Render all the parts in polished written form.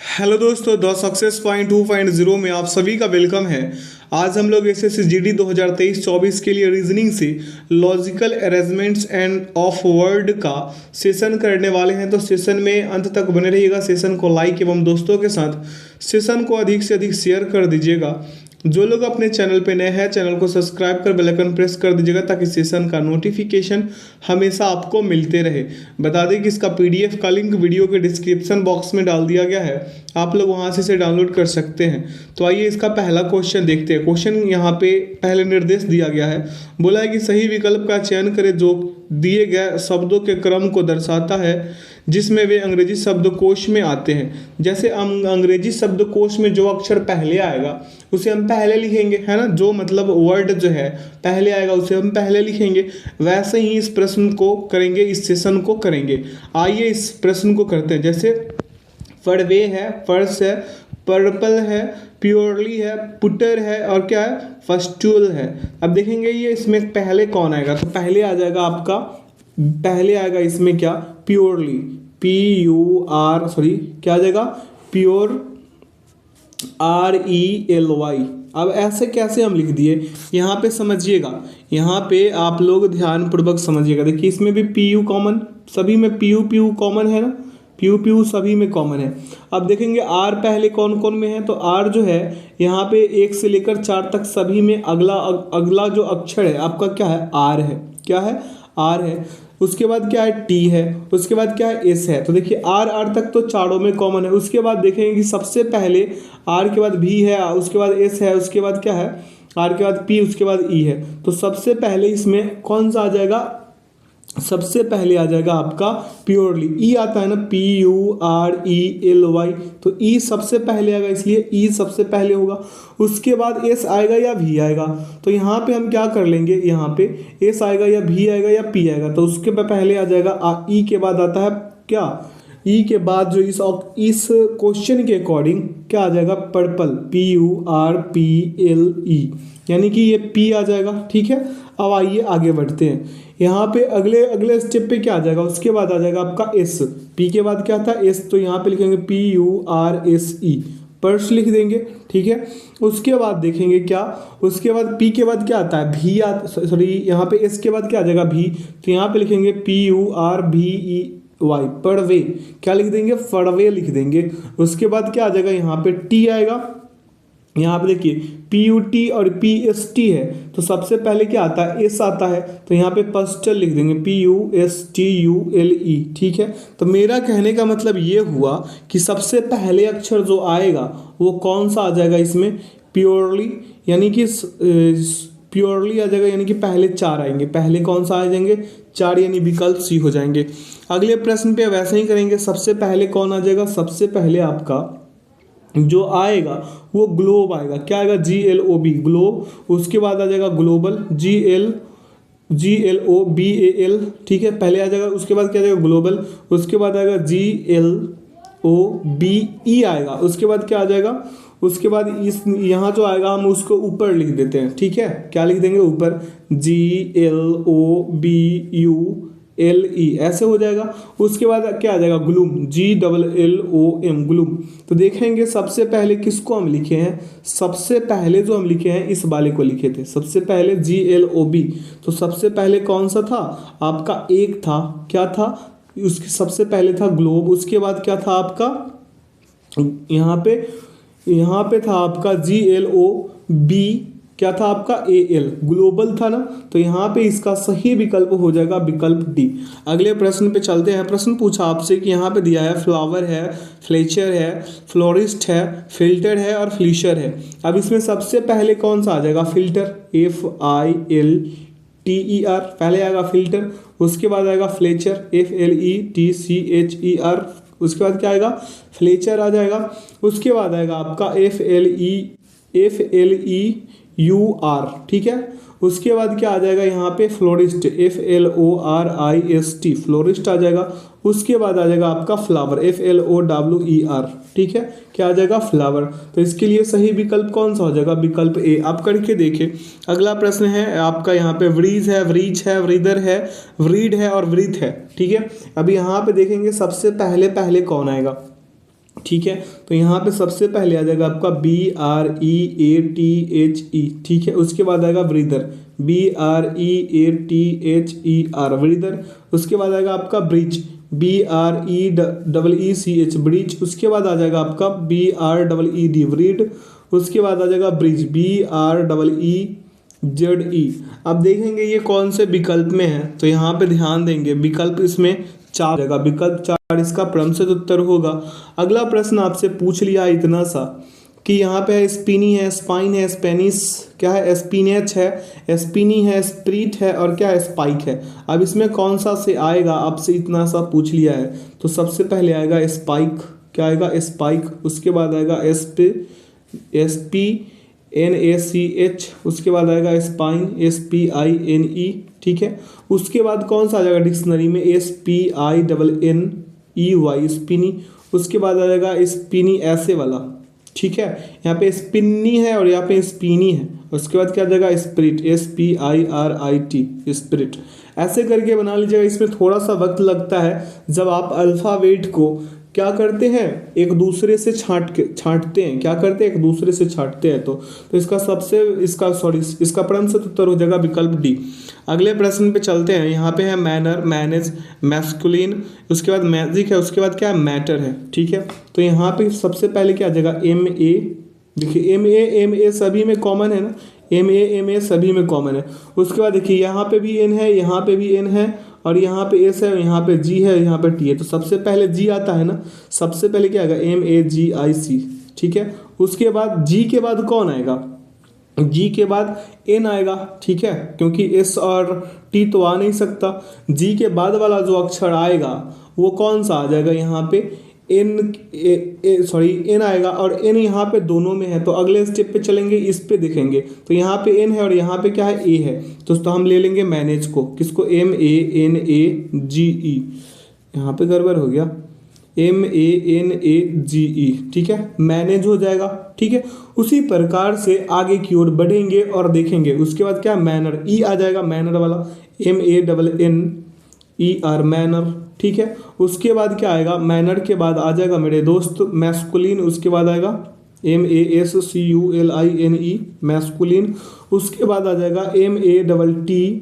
Hello दोस्तों, the success point 2.0 में आप सभी का वेलकम है। आज हम लोग एसएससी जीडी 2023-24 के लिए रीजनिंग से logical arrangements end of word का सेशन करने वाले हैं। तो सेशन में अंत तक बने रहिएगा। सेशन को लाइक एवं दोस्तों के साथ सेशन को अधिक से अधिक शेयर कर दीजिएगा। जो लोग अपने चैनल पे नए हैं, चैनल को सब्सक्राइब कर बेल आइकन प्रेस कर दीजिएगा ताकि सेशन का नोटिफिकेशन हमेशा आपको मिलते रहे। बता दें कि इसका पीडीएफ का लिंक वीडियो के डिस्क्रिप्शन बॉक्स में डाल दिया गया है, आप लोग वहां से इसे डाउनलोड कर सकते हैं। तो आइए इसका पहला क्वेश्चन देखते हैं। क्वेश्चन यहाँ पे पहले निर्देश दिया गया है, बोला है कि सही विकल्प का चयन करें जो दिए गए शब्दों के क्रम को दर्शाता है जिसमें वे अंग्रेजी शब्दकोश में आते हैं। जैसे अंग्रेजी शब्दकोश में जो अक्षर पहले आएगा उसे हम पहले लिखेंगे, है ना। जो मतलब वर्ड जो है पहले आएगा उसे हम पहले लिखेंगे। वैसे ही इस प्रश्न को करेंगे, इस सेशन को करेंगे। आइए इस प्रश्न को करते हैं। जैसे फड़वे है, फर्श है, पर्पल है, प्योरली है, पुटर है और क्या है, फस्टूल है। अब देखेंगे ये इसमें पहले कौन आएगा। तो पहले आ जाएगा आपका, पहले आएगा इसमें क्या, प्योरली, क्या आ जाएगा, प्योर, RELY। अब ऐसे कैसे हम लिख दिए, यहाँ पे समझिएगा, यहाँ पे आप लोग ध्यानपूर्वक समझिएगा। देखिए इसमें भी PU कॉमन, सभी में PU कॉमन है ना, PU सभी में कॉमन है। अब देखेंगे R पहले कौन कौन में है। तो R जो है यहाँ पे 1 से लेकर 4 तक सभी में अगला जो अक्षर है आपका क्या है, R है। क्या है, R है। उसके बाद क्या है, T है। उसके बाद क्या है, S है। तो देखिए R तक तो चारों में कॉमन है। उसके बाद देखेंगे कि सबसे पहले R के बाद V है, उसके बाद S है, उसके बाद क्या है, R के बाद P, उसके बाद E है। तो सबसे पहले इसमें कौन सा आ जाएगा, सबसे पहले आ जाएगा आपका प्योरली। ई आता है ना, PURELY। तो ई सबसे पहले आएगा, इसलिए ई सबसे पहले होगा। उसके बाद एस आएगा या भी आएगा। तो यहाँ पे हम क्या कर लेंगे, यहाँ पे एस आएगा या भी आएगा या पी आएगा। तो उसके पहले आ जाएगा ई के बाद आता है क्या, ई के बाद जो इस क्वेश्चन के अकॉर्डिंग क्या आ जाएगा, पर्पल, PURPLE, यानी कि ये पी आ जाएगा। ठीक है। अब आइए आगे बढ़ते हैं। यहाँ पे अगले स्टेप पे क्या आ जाएगा, उसके बाद आ जाएगा आपका एस। पी के बाद क्या था, एस। तो यहाँ पे लिखेंगे PURSE, पर्स लिख देंगे। ठीक है। उसके बाद देखेंगे क्या, उसके बाद पी के बाद क्या आता है, भी यहाँ पे एस के बाद क्या आ जाएगा, भी। तो यहाँ पे लिखेंगे PURVEY, पड़वे। क्या लिख देंगे, फड़वे लिख देंगे। उसके बाद क्या आ जाएगा, यहाँ पे टी आएगा। यहाँ पे देखिए PUT और PST है। तो सबसे पहले क्या आता है, एस आता है। तो यहाँ पे पस्टल लिख देंगे, PUSTULE। ठीक है। तो मेरा कहने का मतलब ये हुआ कि सबसे पहले अक्षर जो आएगा वो कौन सा आ जाएगा इसमें, प्योरली, यानी कि प्योरली आ जाएगा, यानी कि पहले 4 आएंगे। पहले कौन सा आ जाएंगे, 4, यानी विकल्प सी हो जाएंगे। अगले प्रश्न पे वैसे ही करेंगे। सबसे पहले कौन आ जाएगा, सबसे पहले आपका जो आएगा वो ग्लोब आएगा। क्या आएगा, GLOB, ग्लोब। उसके बाद आ जाएगा ग्लोबल, GLOBAL। ठीक है, पहले आ जाएगा। उसके बाद क्या आ जाएगा, ग्लोबल। उसके बाद आएगा GLOBE आएगा। उसके बाद क्या आ जाएगा, उसके बाद इस यहाँ जो आएगा हम उसको ऊपर लिख देते हैं। ठीक है, क्या लिख देंगे, ऊपर, GLOBULE, ऐसे हो जाएगा। उसके बाद क्या आ जाएगा, ग्लूम, GLLOM, ग्लूम। तो देखेंगे सबसे पहले किसको हम लिखे हैं, सबसे पहले जो हम लिखे हैं इस वाले को लिखे थे, सबसे पहले GLOB। तो सबसे पहले कौन सा था आपका, एक था, क्या था, उसके सबसे पहले था ग्लोब। उसके बाद क्या था आपका, यहाँ पे था आपका GLOB, क्या था आपका, AL, ग्लोबल था ना। तो यहाँ पे इसका सही विकल्प हो जाएगा विकल्प डी। अगले प्रश्न पे चलते हैं। प्रश्न पूछा आपसे कि यहाँ पे दिया है फ्लावर है, फ्लेचर है, फ्लोरिस्ट है, फिल्टर है और फ्लीशर है। अब इसमें सबसे पहले कौन सा आ जाएगा, फिल्टर, FILTER, पहले आएगा फिल्टर। उसके बाद आएगा फ्लेचर, FLETCHER। उसके बाद क्या आएगा, फ्लेचर आ जाएगा। उसके बाद आएगा आपका FLEUR। ठीक है। उसके बाद क्या आ जाएगा, यहाँ पे फ्लोरिस्ट, FLORIST, फ्लोरिस्ट आ जाएगा। उसके बाद आ जाएगा आपका फ्लावर, FLOWER। ठीक है, क्या आ जाएगा, फ्लावर। तो इसके लिए सही विकल्प कौन सा हो जाएगा, विकल्प ए। आप करके देखिए। अगला प्रश्न है आपका, यहाँ पे व्रीज है, व्रीच है, व्रीदर है, व्रीड है और व्रीथ है। ठीक है। अभी यहाँ पे देखेंगे सबसे पहले कौन आएगा, ठीक है। तो यहाँ पे सबसे पहले आ जाएगा आपका BREATHE, ठीक है। उसके बाद आएगा ब्रीदर, BREATHER ब्रीदर। उसके बाद आएगा आपका ब्रिज, BREECH ब्रिज। उसके बाद आ जाएगा आपका BREED ब्रीड। उसके बाद आ जाएगा ब्रिज, BREEZE। अब देखेंगे ये कौन से विकल्प में है, तो यहाँ पे ध्यान देंगे विकल्प इसमें 4 जगह, विकल्प 4 इसका क्रमशः उत्तर होगा। अगला प्रश्न आपसे पूछ लिया इतना सा कि यहाँ पे है स्पिनी है, स्पाइन है, स्पेनिस, क्या है, स्पिनेच है, स्पिनी है, स्प्रीट है और क्या है, स्पाइक है। अब इसमें कौन सा से आएगा, आपसे इतना सा पूछ लिया है। तो सबसे पहले आएगा स्पाइक, क्या आएगा, स्पाइक। उसके बाद आएगा SPNACH। उसके बाद आएगा स्पाइन, SPINE, ठीक है। उसके बाद कौन सा आ जाएगा डिक्शनरी में, SPINNEY स्पिनी। उसके बाद आ जाएगा स्पिनी ऐसे वाला, ठीक है। यहाँ पे स्पिनी है और यहाँ पे स्पिनी है। उसके बाद क्या आ जाएगा स्पिरिट, SPIRIT स्पिरिट। ऐसे करके बना लीजिएगा। इसमें थोड़ा सा वक्त लगता है जब आप अल्फ़ाबेट को क्या करते हैं, एक दूसरे से छांटते हैं, क्या करते हैं, एक दूसरे से छांटते हैं। तो इसका क्रमशः उत्तर हो जाएगा विकल्प डी। अगले प्रश्न पे चलते हैं। यहाँ पे है मैनर, मैनेज, मैस्कुलिन। उसके बाद मैजिक है। उसके बाद क्या है, मैटर है, ठीक है। तो यहाँ पे सबसे पहले क्या आ जाएगा, MA। देखिए MA सभी में कॉमन है ना, MA सभी में कॉमन है। उसके बाद देखिए यहाँ पे भी N है, यहाँ पे भी N है और यहाँ पे S है, यहाँ पे G है, यहाँ पे T है। तो सबसे पहले G आता है ना, सबसे पहले क्या आएगा, MAGIC, ठीक है। उसके बाद G के बाद कौन आएगा, G के बाद N आएगा, ठीक है, क्योंकि S और T तो आ नहीं सकता। G के बाद वाला जो अक्षर आएगा वो कौन सा आ जाएगा, यहाँ पे N आएगा और N यहाँ पे दोनों में है। तो अगले स्टेप पे चलेंगे, इस पे देखेंगे तो यहाँ पे N है और यहाँ पे क्या है, A है। तो हम ले लेंगे मैनेज को, किसको, MANAGE। यहाँ पे गड़बड़ हो गया, MANAGE, ठीक है, मैनेज हो जाएगा, ठीक है। उसी प्रकार से आगे की ओर बढ़ेंगे और देखेंगे। उसके बाद क्या, मैनर, E आ जाएगा, मैनर वाला, MANNER मैनर, ठीक है। उसके बाद क्या आएगा, मैनर के बाद आ जाएगा मेरे दोस्त मैस्कुलिन। उसके बाद आएगा MASCULINE मैस्कुलिन। उसके बाद आ जाएगा MATTER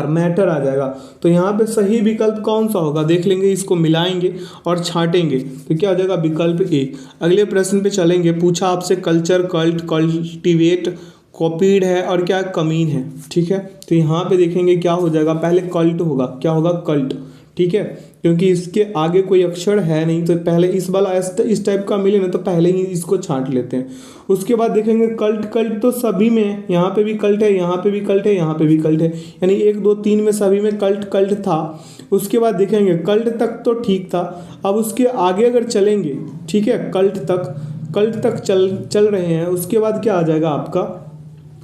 मैटर आ जाएगा। तो यहाँ पे सही विकल्प कौन सा होगा, देख लेंगे, इसको मिलाएंगे और छांटेंगे तो क्या आ जाएगा, विकल्प A। अगले प्रश्न पे चलेंगे। पूछा आपसे कल्चर, कल्ट, कल्टिवेट, कॉपीड है और क्या कमीन है, ठीक है। तो यहाँ पे देखेंगे क्या हो जाएगा, पहले कल्ट होगा, क्या होगा, कल्ट, ठीक है, क्योंकि इसके आगे कोई अक्षर है नहीं। तो पहले इस वाला इस टाइप का मिले ना तो पहले ही इसको छांट लेते हैं। उसके बाद देखेंगे कल्ट, कल्ट तो सभी में, यहाँ पे भी कल्ट है, यहाँ पे भी कल्ट है, यहाँ पे भी कल्ट है, यानी 1 2 3 में सभी में कल्ट कल्ट था। उसके बाद देखेंगे कल्ट तक तो ठीक था। अब उसके आगे अगर चलेंगे, ठीक है, कल्ट तक चल रहे हैं। उसके बाद क्या आ जाएगा आपका,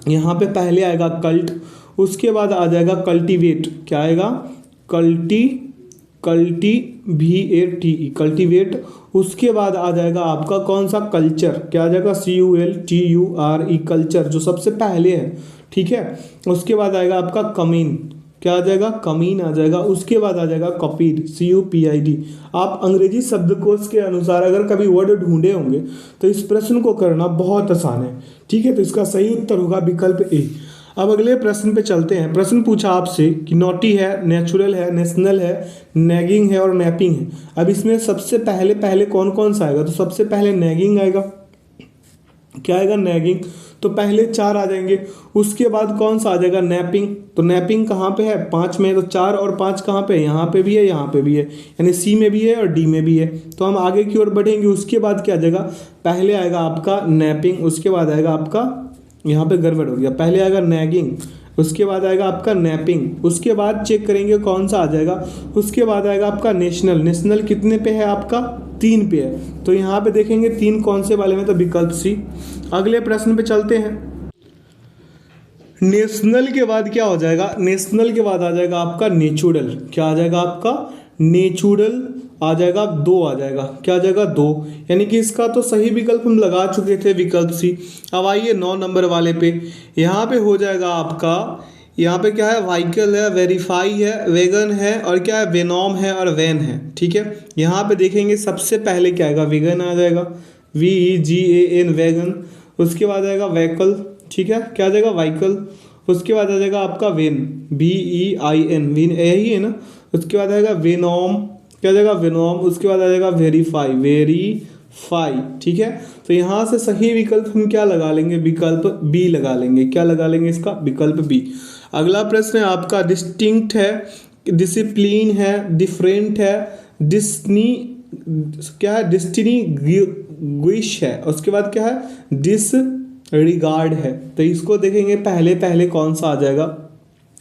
यहाँ पे पहले आएगा कल्ट। उसके बाद आ जाएगा कल्टीवेट, क्या आएगा, कल्टीवेट, कल्टीवेट। उसके बाद आ जाएगा आपका कौन सा, कल्चर, क्या आ जाएगा, CULTURE कल्चर, जो सबसे पहले है, ठीक है। उसके बाद आएगा आपका कमीन, क्या आ जाएगा, कमीन आ जाएगा। उसके बाद आ जाएगा कॉपीड, CUPID। आप अंग्रेजी शब्दकोश के अनुसार अगर कभी वर्ड ढूंढे होंगे तो इस प्रश्न को करना बहुत आसान है, ठीक है। तो इसका सही उत्तर होगा विकल्प A। अब अगले प्रश्न पे चलते हैं। प्रश्न पूछा आपसे कि नॉटी है, नेचुरल है, नेशनल है, नैगिंग है और नैपिंग है। अब इसमें सबसे पहले कौन कौन सा आएगा, तो सबसे पहले नैगिंग आएगा, क्या आएगा, नैगिंग। तो पहले 4 आ जाएंगे। उसके बाद कौन सा आ जाएगा, नैपिंग। तो नैपिंग कहाँ पे है, 5 में, तो 4 और 5 कहाँ पे है, यहाँ पे भी है, यहाँ पे भी है, यानी C में भी है और D में भी है। तो हम आगे की ओर बढ़ेंगे। उसके बाद क्या आ जाएगा, पहले आएगा आपका नैपिंग। उसके बाद आएगा आपका, यहाँ पे गड़बड़ हो गया, पहले आएगा नैगिंग, उसके बाद आएगा आपका नैपिंग। उसके बाद चेक करेंगे कौन सा आ जाएगा। उसके बाद आएगा आपका नेशनल। नेशनल कितने पे है आपका, 3 पे है। तो यहाँ पे देखेंगे 3 कौन से वाले में, तो विकल्प C। अगले प्रश्न पे चलते हैं। नेशनल के बाद क्या हो जाएगा, नेशनल के बाद आ जाएगा आपका नेचुरल, क्या आ जाएगा आपका, नेचुरल आ जाएगा, 2 आ जाएगा, क्या आ जाएगा, 2, यानी कि इसका तो सही विकल्प हम लगा चुके थे, विकल्प C। अब आइए 9 नंबर वाले पे, यहाँ पे हो जाएगा आपका यहाँ पे क्या है, व्हीकल है, वेरीफाई है, वेगन है, और क्या है, वेनॉम है और वैन है। ठीक है, यहाँ पे देखेंगे सबसे पहले क्या आएगा, वेगन आ जाएगा, VEGAN वैगन। उसके बाद आएगा व्हीकल, ठीक है, क्या आ जाएगा, व्हीकल। उसके बाद आ जाएगा आपका वेन, VEIN, वेन यही है ना। उसके बाद आएगा वेनॉम, क्या आ जाएगा, वेनॉम। उसके बाद आ जाएगा वेरीफाई, वेरीफाई। ठीक है, तो यहाँ से सही विकल्प हम क्या लगा लेंगे, विकल्प बी लगा लेंगे। क्या लगा लेंगे इसका, विकल्प बी। अगला प्रश्न है आपका, डिस्टिंक्ट है, डिसिप्लिन है, डिफरेंट है, डिस्नी, क्या है, डिस्टिनी ग्विश है। उसके बाद क्या है, डिस रिगार्ड है। तो इसको देखेंगे पहले पहले कौन सा आ जाएगा।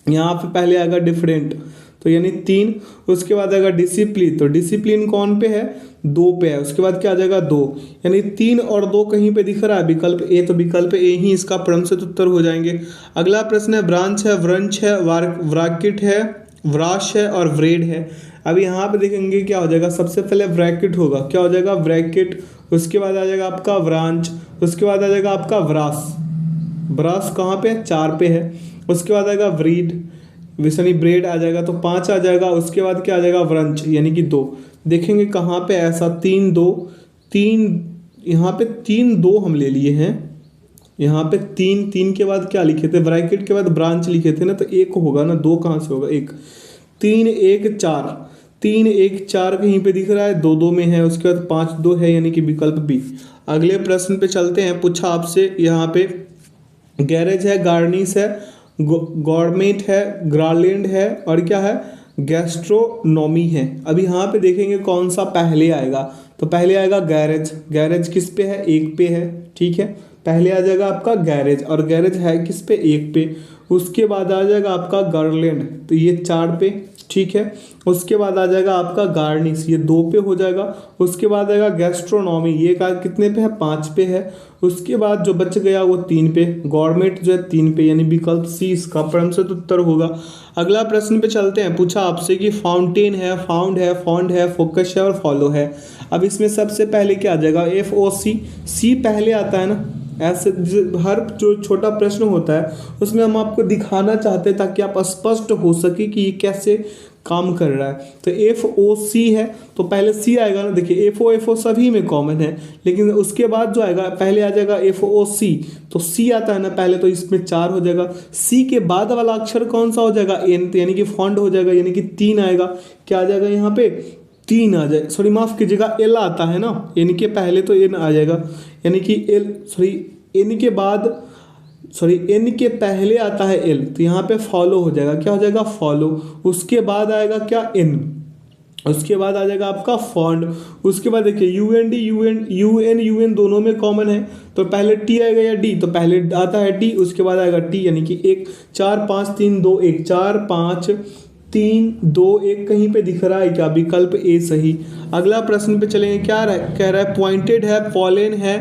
यहाँ पे पहले आएगा डिफरेंट, तो यानी 3। उसके बाद आएगा डिसिप्लिन, तो डिसिप्लिन कौन पे है, 2 पे है। उसके बाद क्या आ जाएगा, 2, यानी 3 और 2 कहीं पे दिख रहा है, विकल्प ए, तो विकल्प ए ही इसका प्रमुख उत्तर हो जाएंगे। अगला प्रश्न है, ब्रांच है, व्रंच है, व्राकिट है, व्राश है और व्रेड है। अब यहाँ पे देखेंगे क्या हो जाएगा, सबसे पहले ब्रैकेट होगा, क्या हो जाएगा, ब्रैकेट। उसके बाद आ जाएगा आपका व्रांच। उसके बाद आ जाएगा आपका व्रास, ब्रास कहाँ पे है, 4 पे है। उसके बाद आएगा व्रीड, विसनी ब्रेड आ जाएगा, तो 5 आ जाएगा। उसके बाद क्या आ जाएगा, व्रंच, यानी कि 2। देखेंगे कहाँ पे ऐसा, 3 2 3, यहाँ पे 3 2 हम ले लिए हैं। यहाँ पे 3 3 के बाद क्या लिखे थे, ब्रैकेट के बाद ब्रांच लिखे थे ना, तो 1 होगा ना, 2 कहाँ से होगा, 1। 3 1 4, 3 1 4 कहीं पे दिख रहा है, 2 2 में है। उसके बाद 5 2 है, यानी कि विकल्प बी। अगले प्रश्न पे चलते हैं, पूछा आपसे यहाँ पे, गैरेज है, गार्निश है, गवर्नमेंट है, ग्रालैंड है, और क्या है, गैस्ट्रोनॉमी है। अब यहाँ पे देखेंगे कौन सा पहले आएगा, तो पहले आएगा गैरेज। गैरेज किस पे है, 1 पे है। ठीक है, पहले आ जाएगा आपका गैरेज, और गैरेज है किस पे, 1 पे। उसके बाद आ जाएगा आपका गार्लैंड, तो ये 4 पे। ठीक है, उसके बाद आ जाएगा आपका गार्निश, ये 2 पे हो जाएगा। उसके बाद आएगा गैस्ट्रोनॉमी, ये का कितने पे है, 5 पे है। उसके बाद जो बच गया वो 3 पे, गवर्नमेंट जो है 3 पे, यानी विकल्प सी इसका प्रमुख उत्तर होगा। अगला प्रश्न पे चलते हैं, पूछा आपसे कि फाउंटेन है, फाउंड है, फॉन्ड है, फोकस है और फॉलो है। अब इसमें सबसे पहले क्या आ जाएगा, FOC, सी पहले आता है ना। ऐसे हर जो छोटा प्रश्न होता है उसमें हम आपको दिखाना चाहते हैं ताकि आप स्पष्ट हो सके कि ये कैसे काम कर रहा है। तो FOC है, तो पहले सी आएगा ना। देखिए FO सभी में कॉमन है, लेकिन उसके बाद जो आएगा पहले आ जाएगा FOC, तो सी आता है ना पहले, तो इसमें 4 हो जाएगा। सी के बाद वाला अक्षर कौन सा हो जाएगा, एन, यानी कि फॉन्ड हो जाएगा, यानी कि 3 आएगा। क्या आ जाएगा यहाँ पे, 3 आ जाए, सॉरी माफ कीजिएगा, एल आता है ना, यानी कि पहले तो एन आ जाएगा, यानी कि एल, सॉरी एन के बाद, सॉरी एन के पहले आता है एल, तो यहाँ पे फॉलो हो जाएगा, क्या हो जाएगा, फॉलो। उसके बाद आएगा क्या, एन। उसके बाद आ जाएगा आपका फॉन्ड। उसके बाद देखिए UND, UN दोनों में कॉमन है, तो पहले टी आएगा या डी, तो पहले आता है टी, उसके बाद आएगा टी, यानी कि 1 4 5 3 2 1, 4 5 3 2 1 कहीं पे दिख रहा है क्या, विकल्प ए सही। अगला प्रश्न पे चलेंगे, क्या कह रहा है, पॉइंटेड है, पॉलेन है,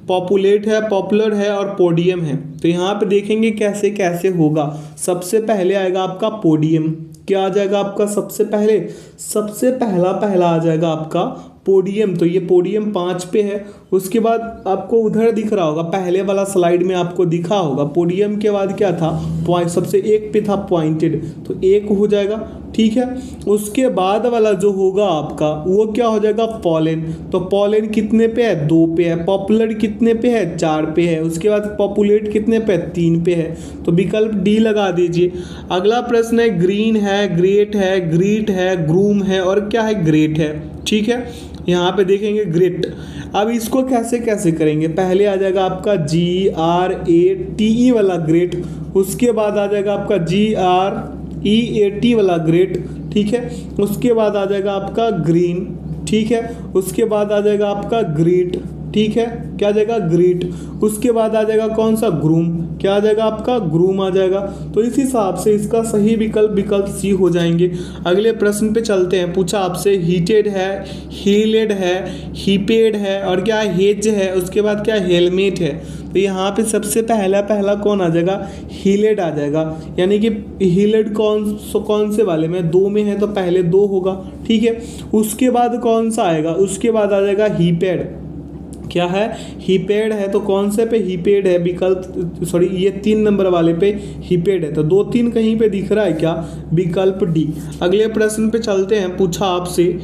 पॉपुलेट है, पॉपुलर है और पोडियम है। तो यहाँ पे देखेंगे कैसे कैसे होगा। सबसे पहले आएगा आपका पोडियम, क्या आ जाएगा आपका, सबसे पहला आ जाएगा आपका पोडियम, तो ये पोडियम 5 पे है। उसके बाद आपको उधर दिख रहा होगा, पहले वाला स्लाइड में आपको दिखा होगा, पोडियम के बाद क्या था, पॉइंट, सबसे 1 पे था पॉइंटेड, तो 1 हो जाएगा। ठीक है, उसके बाद वाला जो होगा आपका वो क्या हो जाएगा, पॉलेन, तो पॉलेन कितने पे है, 2 पे है। पॉपुलर कितने पे है, 4 पे है। उसके बाद पॉपुलेट कितने पे है, 3 पे है, तो विकल्प डी लगा दीजिए। अगला प्रश्न है, ग्रीन है, ग्रेट है, ग्रीट है, ग्रूम है और क्या है, ग्रेट है। ठीक है, यहाँ पे देखेंगे ग्रेट। अब इसको कैसे कैसे करेंगे, पहले आ जाएगा आपका GRATE वाला ग्रेट, उसके बाद आ जाएगा आपका GREAT वाला ग्रेट। ठीक है, उसके बाद आ जाएगा आपका ग्रीन। ठीक है, उसके बाद आ जाएगा आपका ग्रेट। ठीक है, क्या आ जाएगा, ग्रेट। उसके बाद आ जाएगा कौन सा, ग्रूम, क्या आ जाएगा आपका, ग्रूम आ जाएगा। तो इस हिसाब से इसका सही विकल्प सी हो जाएंगे। अगले प्रश्न पे चलते हैं, पूछा आपसे, हीटेड है, हीलेड है, हीपेड है और क्या है, हेज है। उसके बाद क्या, हेलमेट है। तो यहाँ पे सबसे पहला कौन आ जाएगा, हीलेड आ जाएगा, यानी कि हीलेड कौन से वाले में, 2 में है, तो पहले 2 होगा। ठीक है, उसके बाद कौन सा आएगा, उसके बाद आ जाएगा हीपेड, क्या है, हीपेड है। तो कौन से पे हीपेड है, विकल्प सॉरी ये 3 नंबर वाले पे हीपेड है। तो 2-3 कहीं पे दिख रहा है क्या, विकल्प डी। अगले प्रश्न पे चलते हैं, पूछा आपसे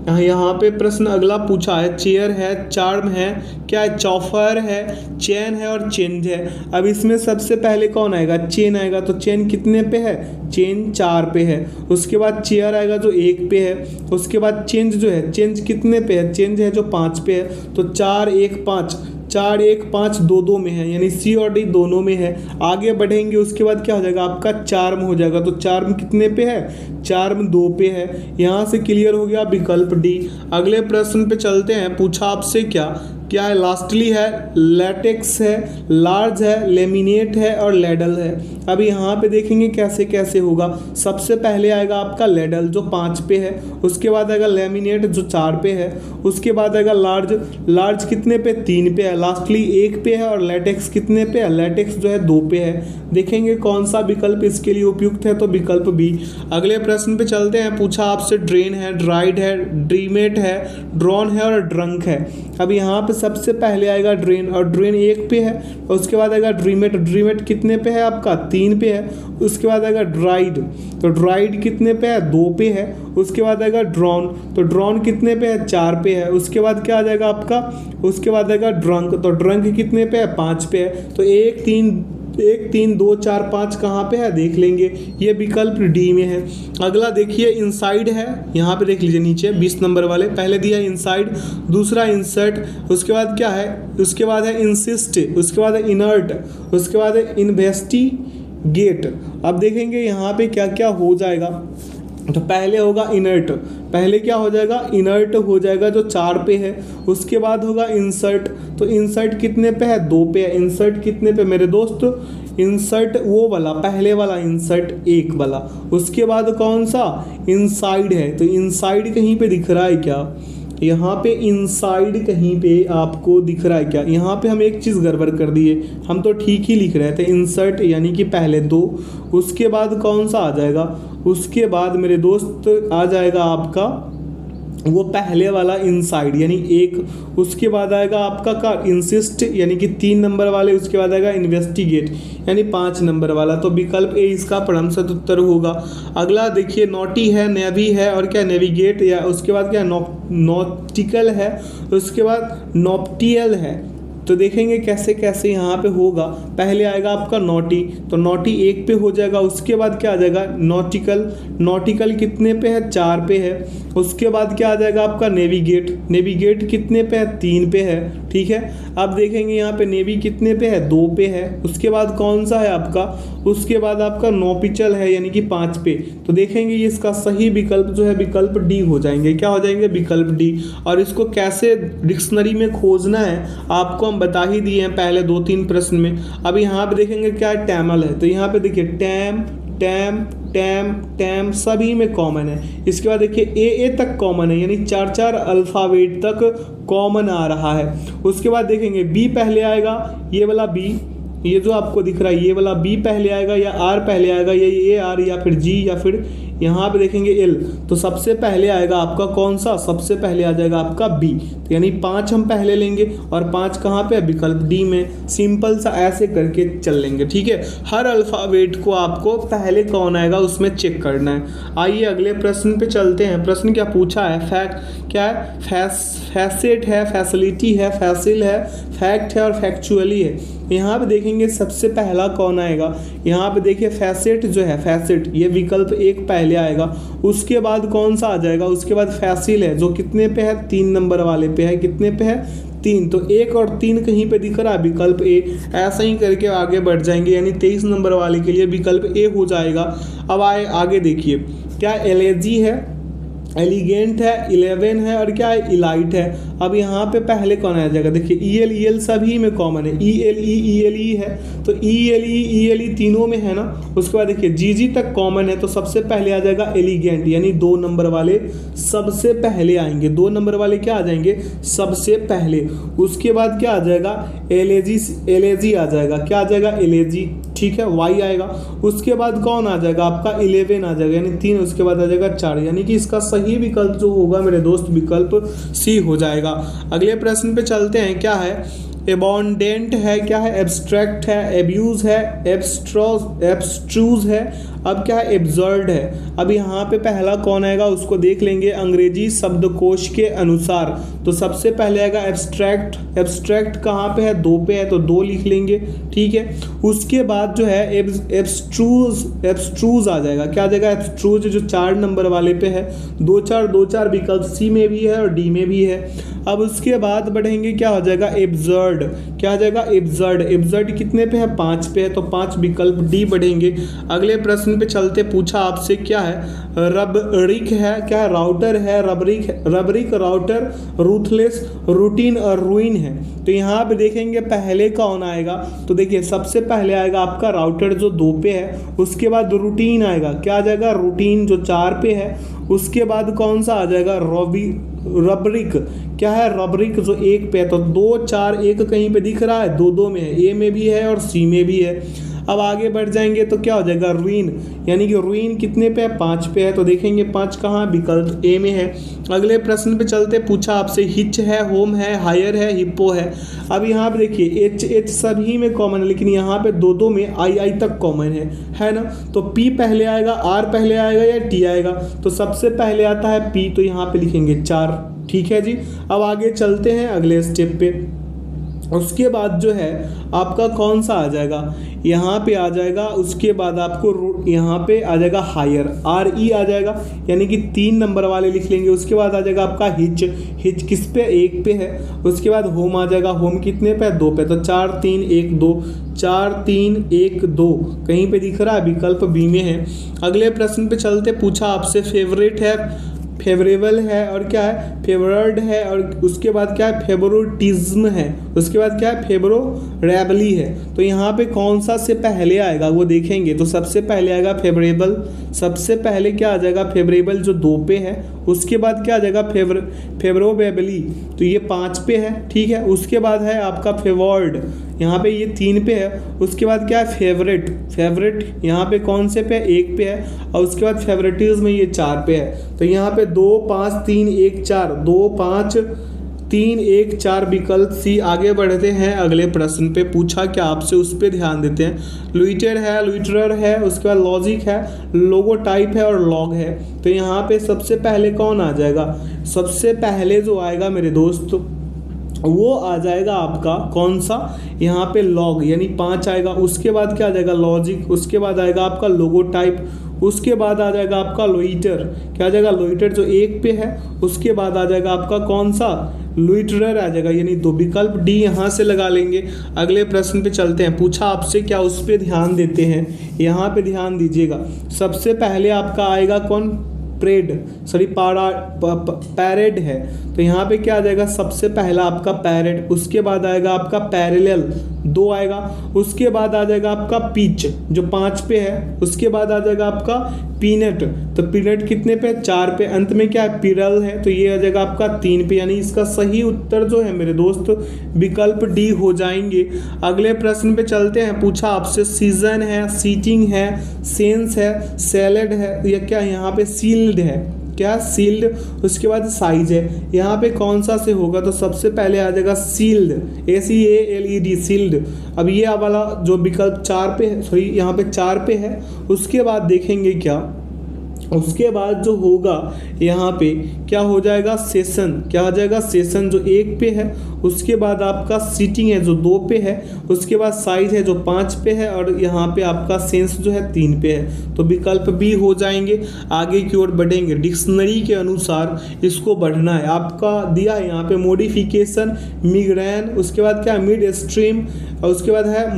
यहाँ पे प्रश्न अगला पूछा है, चेयर है, चार्म है, क्या है, चौफर है, चेन है और चेंज है। अब इसमें सबसे पहले कौन आएगा, चेन आएगा। तो चेन कितने पे है, चेन 4 पे है। उसके बाद चेयर आएगा जो 1 पे है। उसके बाद चेंज जो है, चेंज कितने पे है, चेंज है जो 5 पे है। तो 4 1 5, 4 1 5 2 में है, यानी सी और डी दोनों में है। आगे बढ़ेंगे उसके बाद क्या हो जाएगा आपका, चार्म हो जाएगा। तो चार्म कितने पे है, चार्म 2 पे है। यहाँ से क्लियर हो गया विकल्प डी। अगले प्रश्न पे चलते हैं, पूछा आपसे क्या है, लास्टली है, लैटेक्स है, लार्ज है, लेमिनेट है और लेडल है। अब यहाँ पे देखेंगे कैसे कैसे होगा। सबसे पहले आएगा आपका लेडल जो 5 पे है। उसके बाद आएगा लेमिनेट जो 4 पे है। उसके बाद आएगा लार्ज, लार्ज कितने पे, 3 पे है। लास्टली 1 पे है। और लैटेक्स कितने पे है, लैटेक्स जो है 2 पे है। देखेंगे कौन सा विकल्प इसके लिए उपयुक्त है, तो विकल्प बी। अगले प्रश्न पे चलते हैं, पूछा आपसे ड्रेन है, ड्राइड है, ड्रीमेट है, ड्रॉन है और ड्रंक है। अब यहाँ पे सबसे पहले आएगा ड्रेन, और ड्रेन 1 पे है। उसके बाद आएगा ड्रीमेट, ड्रीमेट कितने पे है आपका, 3 पे है। उसके बाद आएगा ड्राइड, तो ड्राइड कितने पे है, 2 पे है। उसके बाद आएगा ड्रॉन, तो ड्रॉन कितने पे है, 4 पे है। उसके बाद क्या आ जाएगा आपका, उसके बाद आएगा ड्रंक, तो ड्रंक कितने पे है, 5 पे है। तो 1 3 2 4 5 कहाँ पे है, देख लेंगे, ये विकल्प डी में है। अगला देखिए इनसाइड है, यहाँ पे देख लीजिए नीचे 20 नंबर वाले, पहले दिया इनसाइड, दूसरा इंसर्ट, उसके बाद क्या है, उसके बाद है इंसिस्ट, उसके बाद है इनर्ट, उसके बाद है इन्वेस्टिगेट। अब देखेंगे यहाँ पे क्या क्या हो जाएगा। तो पहले होगा इनर्ट, पहले क्या हो जाएगा, इनर्ट हो जाएगा जो 4 पे है। उसके बाद होगा इंसर्ट, तो इंसर्ट कितने पे है, 2 पे है। इंसर्ट कितने पे मेरे दोस्त, इंसर्ट वो वाला पहले वाला इंसर्ट 1 वाला। उसके बाद कौन सा, इनसाइड है। तो इनसाइड कहीं पे दिख रहा है क्या, यहाँ पे इनसाइड कहीं पे आपको दिख रहा है क्या। यहाँ पे हम एक चीज़ गड़बड़ कर दिए, हम तो ठीक ही लिख रहे थे, इंसर्ट यानी कि पहले 2। उसके बाद कौन सा आ जाएगा, उसके बाद मेरे दोस्त आ जाएगा आपका वो पहले वाला इनसाइड यानी 1। उसके बाद आएगा आपका का इंसिस्ट यानी कि 3 नंबर वाले। उसके बाद आएगा इन्वेस्टिगेट यानी 5 नंबर वाला। तो विकल्प ए इसका परम सत उत्तर होगा। अगला देखिए नॉटी है, नेवी है और क्या नेविगेट, या उसके बाद क्या नॉटिकल है, उसके बाद नॉप्टियल है। तो देखेंगे कैसे कैसे यहाँ पे होगा। पहले आएगा आपका नॉटी, तो नॉटी 1 पे हो जाएगा। उसके बाद क्या आ जाएगा नॉटिकल, नॉटिकल कितने पे है, 4 पे है। उसके बाद क्या आ जाएगा आपका नेविगेट, नेविगेट कितने पे है, 3 पे है। ठीक है, अब देखेंगे यहाँ पे नेवी कितने पे है, 2 पे है। उसके बाद कौन सा है आपका, उसके बाद आपका नॉपिचल है यानी कि 5 पे। तो देखेंगे ये इसका सही विकल्प जो है विकल्प डी हो जाएंगे। क्या हो जाएंगे, विकल्प डी। और इसको कैसे डिक्शनरी में खोजना है आपको हम बता ही दिए हैं पहले 2-3 प्रश्न में। अब यहाँ पे देखेंगे क्या टैमल है, तो यहाँ पे देखिए टैम टैम टैम टैम सभी में कॉमन है। इसके बाद देखिए ए तक कॉमन है यानी 4 अल्फ़ाबेट तक कॉमन आ रहा है। उसके बाद देखेंगे बी पहले आएगा, ये वाला बी, ये जो आपको दिख रहा है ये वाला बी पहले आएगा या आर पहले आएगा, ये आर या फिर जी या फिर यहाँ पे देखेंगे एल। तो सबसे पहले आएगा आपका कौन सा, सबसे पहले आ जाएगा आपका बी। तो यानी 5 हम पहले लेंगे और 5 कहाँ पे, विकल्प डी में। सिंपल सा ऐसे करके चल लेंगे। ठीक है, हर अल्फ़ाबेट को आपको पहले कौन आएगा उसमें चेक करना है। आइए अगले प्रश्न पे चलते हैं। प्रश्न क्या पूछा है, फैक्ट क्या है, फैसेट है, फैसिलिटी है, फैसिल है, फैक्ट है और फैक्चुअली है। यहाँ पे देखेंगे सबसे पहला कौन आएगा, यहाँ पे देखिए फैसेट जो है, फैसेट ये विकल्प 1 पहले आएगा। उसके बाद कौन सा आ जाएगा, उसके बाद फैसिल है जो कितने पे है, 3 नंबर वाले पे है। कितने पे है, 3। तो 1 और 3 कहीं पे दिख रहा है, विकल्प ए। ऐसा ही करके आगे बढ़ जाएंगे यानी 23 नंबर वाले के लिए विकल्प ए हो जाएगा। अब आगे देखिए क्या एलर्जी है, एलिगेंट है, 11 है और क्या है, इलाइट है। अब यहाँ पे पहले कौन आ जाएगा, देखिए ईएल सभी में कॉमन है, ईएलई है। तो ईएलई तीनों में है ना। उसके बाद देखिए जीजी तक कॉमन है, तो सबसे पहले आ जाएगा एलिगेंट यानी 2 नंबर वाले सबसे पहले आएंगे। 2 नंबर वाले क्या आ जाएंगे, सबसे पहले। उसके बाद क्या आ जाएगा, एलेजी आ जाएगा। क्या आ जाएगा, एलेजी। ठीक है, y आएगा। उसके बाद कौन आ जाएगा आपका 11 आ जाएगा, यानी 3, उसके बाद आ जाएगा 4, यानी कि इसका सही विकल्प जो होगा मेरे दोस्त विकल्प सी हो जाएगा। अगले प्रश्न पे चलते हैं, क्या है, एबॉन्डेंट है, क्या है, एब्स्ट्रैक्ट है, एब्यूज है, एब्स्ट्रूज है, अब क्या है, एब्सर्ड है। अब यहाँ पे पहला कौन आएगा उसको देख लेंगे अंग्रेजी शब्दकोश के अनुसार। तो सबसे पहले आएगा एब्स्ट्रैक्ट। एब्स्ट्रैक्ट कहाँ पे है, 2 पे है, तो 2 लिख लेंगे, ठीक है। उसके बाद जो है एब्स्ट्रूज आ जाएगा, क्या आ जाएगा, एब्स्ट्रूज जो 4 नंबर वाले पे है, 2 4 विकल्प सी में भी है और डी में भी है। अब उसके बाद बढ़ेंगे, क्या हो जाएगा, एब्सर्ड, क्या आ जाएगा, एब्सर्ड। एब्सर्ड कितने पे है, 5 पे है, तो 5 विकल्प डी बढ़ेंगे। अगले प्रश्न पे चलते, पूछा आपसे क्या है, रबरिक है, क्या है, राउटर है, रबरिक राउटर, रूथलेस, रूटीन और रूइन है। तो यहाँ पे देखेंगे पहले कौन आएगा, तो देखिए सबसे पहले आएगा आपका राउटर जो 2 पे है, उसके बाद रूटीन आएगा, क्या आ जाएगा, रूटीन जो 4 पे है। उसके बाद कौन सा आ जाएगा, रबरिक, क्या है, रबरिक जो 1 पे है। तो 2 4 1 कहीं पे दिख रहा है, 2 में है, ए में भी है और सी में भी है। अब आगे बढ़ जाएंगे तो क्या हो जाएगा, रूइन, यानी कि रूइन कितने पे है, 5 पे है, तो देखेंगे 5 कहाँ, विकल्प ए में है। अगले प्रश्न पे चलते, पूछा आपसे हिच है, होम है, हायर है, हिप्पो है। अब यहाँ पे देखिए एच सभी में कॉमन है, लेकिन यहाँ पे 2 में आई तक कॉमन है ना। तो पी पहले आएगा, आर पहले आएगा या टी आएगा, तो सबसे पहले आता है पी, तो यहाँ पे लिखेंगे 4, ठीक है जी। अब आगे चलते हैं अगले स्टेप पे। उसके बाद जो है आपका कौन सा आ जाएगा, यहाँ पे आ जाएगा। उसके बाद आपको यहाँ पे आ जाएगा हायर, RE आ जाएगा, यानी कि 3 नंबर वाले लिख लेंगे। उसके बाद आ जाएगा आपका हिच किस पे, 1 पे है। उसके बाद होम आ जाएगा, होम कितने पे है, 2 पे, तो 4 3 1 2, 4 3 1 2 कहीं पे दिख रहा है, विकल्प बी में है। अगले प्रश्न पे चलते, पूछा आपसे फेवरेट है, फेवरेबल है और क्या है, फेवरड है, और उसके बाद क्या है, फेवरोटिज्म है। उसके बाद क्या है, फेवरोरेबली है। तो यहाँ पे कौन सा से पहले आएगा वो देखेंगे। तो सबसे पहले आएगा फेवरेबल, सबसे पहले क्या आ जाएगा, फेवरेबल जो 2 पे है। उसके बाद क्या आ जाएगा, फेवरोबेबली, तो ये 5 पे है, ठीक है। उसके बाद है आपका फेवर्ड, यहाँ पे ये 3 पे है। उसके बाद क्या है, फेवरेट यहाँ पे कौन से पे, 1 पे है। और उसके बाद फेवरेटिज्म में ये 4 पे है। तो यहाँ पे 2 5 3 1 4, 2 5 3 1 4 विकल्प सी। आगे बढ़ते हैं अगले प्रश्न पे, पूछा क्या आपसे, उस पर ध्यान देते हैं। लुइटर है, लुइटरर है, उसके बाद लॉजिक है, लोगोटाइप है और लॉग है। तो यहाँ पे सबसे पहले कौन आ जाएगा, सबसे पहले जो आएगा मेरे दोस्त वो आ जाएगा आपका कौन सा, यहाँ पे लॉग, यानी 5 आएगा। उसके बाद क्या आ जाएगा, लॉजिक। उसके बाद आएगा आपका लोगोटाइप। उसके बाद आ जाएगा आपका लोइटर, क्या आ जाएगा, लोइटर जो 1 पे है। उसके बाद आ जाएगा आपका कौन सा, लुइटरर आ जाएगा, यानी 2 विकल्प डी यहाँ से लगा लेंगे। अगले प्रश्न पे चलते हैं, पूछा आपसे क्या, उस पर ध्यान देते हैं, यहाँ पे ध्यान दीजिएगा। सबसे पहले आपका आएगा कौन, पैरेड है। तो यहाँ पे क्या आ जाएगा, सबसे पहला आपका पैरेड। उसके बाद आएगा आपका पैरेलल, 2 आएगा। उसके बाद आ जाएगा आपका पिच जो 5 पे है। उसके बाद आ जाएगा आपका पीनट, तो पीनट कितने पे, 4 पे। अंत में क्या है, पिरल है, तो ये आ जाएगा आपका 3 पे, यानी इसका सही उत्तर जो है मेरे दोस्त विकल्प डी हो जाएंगे। अगले प्रश्न पे चलते हैं, पूछा आपसे सीजन है, सीटिंग है, सेंस है, सैलेड है, या क्या यहाँ पे सील्ड है, क्या सील्ड। उसके बाद साइज है, यहाँ पे कौन सा से होगा, तो सबसे पहले आ जाएगा सील्ड, SEALED, सील्ड। अब ये वाला जो विकल्प 4 पे है, सॉरी यहाँ पे 4 पे है। उसके बाद देखेंगे क्या, उसके बाद जो होगा यहाँ पे क्या हो जाएगा, सेशन, क्या हो जाएगा, सेशन जो 1 पे है। उसके बाद आपका सीटिंग है जो 2 पे है। उसके बाद साइज है जो 5 पे है, और यहाँ पे आपका सेंस जो है 3 पे है। तो विकल्प बी हो जाएंगे। आगे की ओर बढ़ेंगे, डिक्शनरी के अनुसार इसको बढ़ना है। आपका दिया है यहाँ पे मॉडिफिकेशन, मिग्रेन, उसके बाद क्या है, मिड स्ट्रीम, और उसके बाद है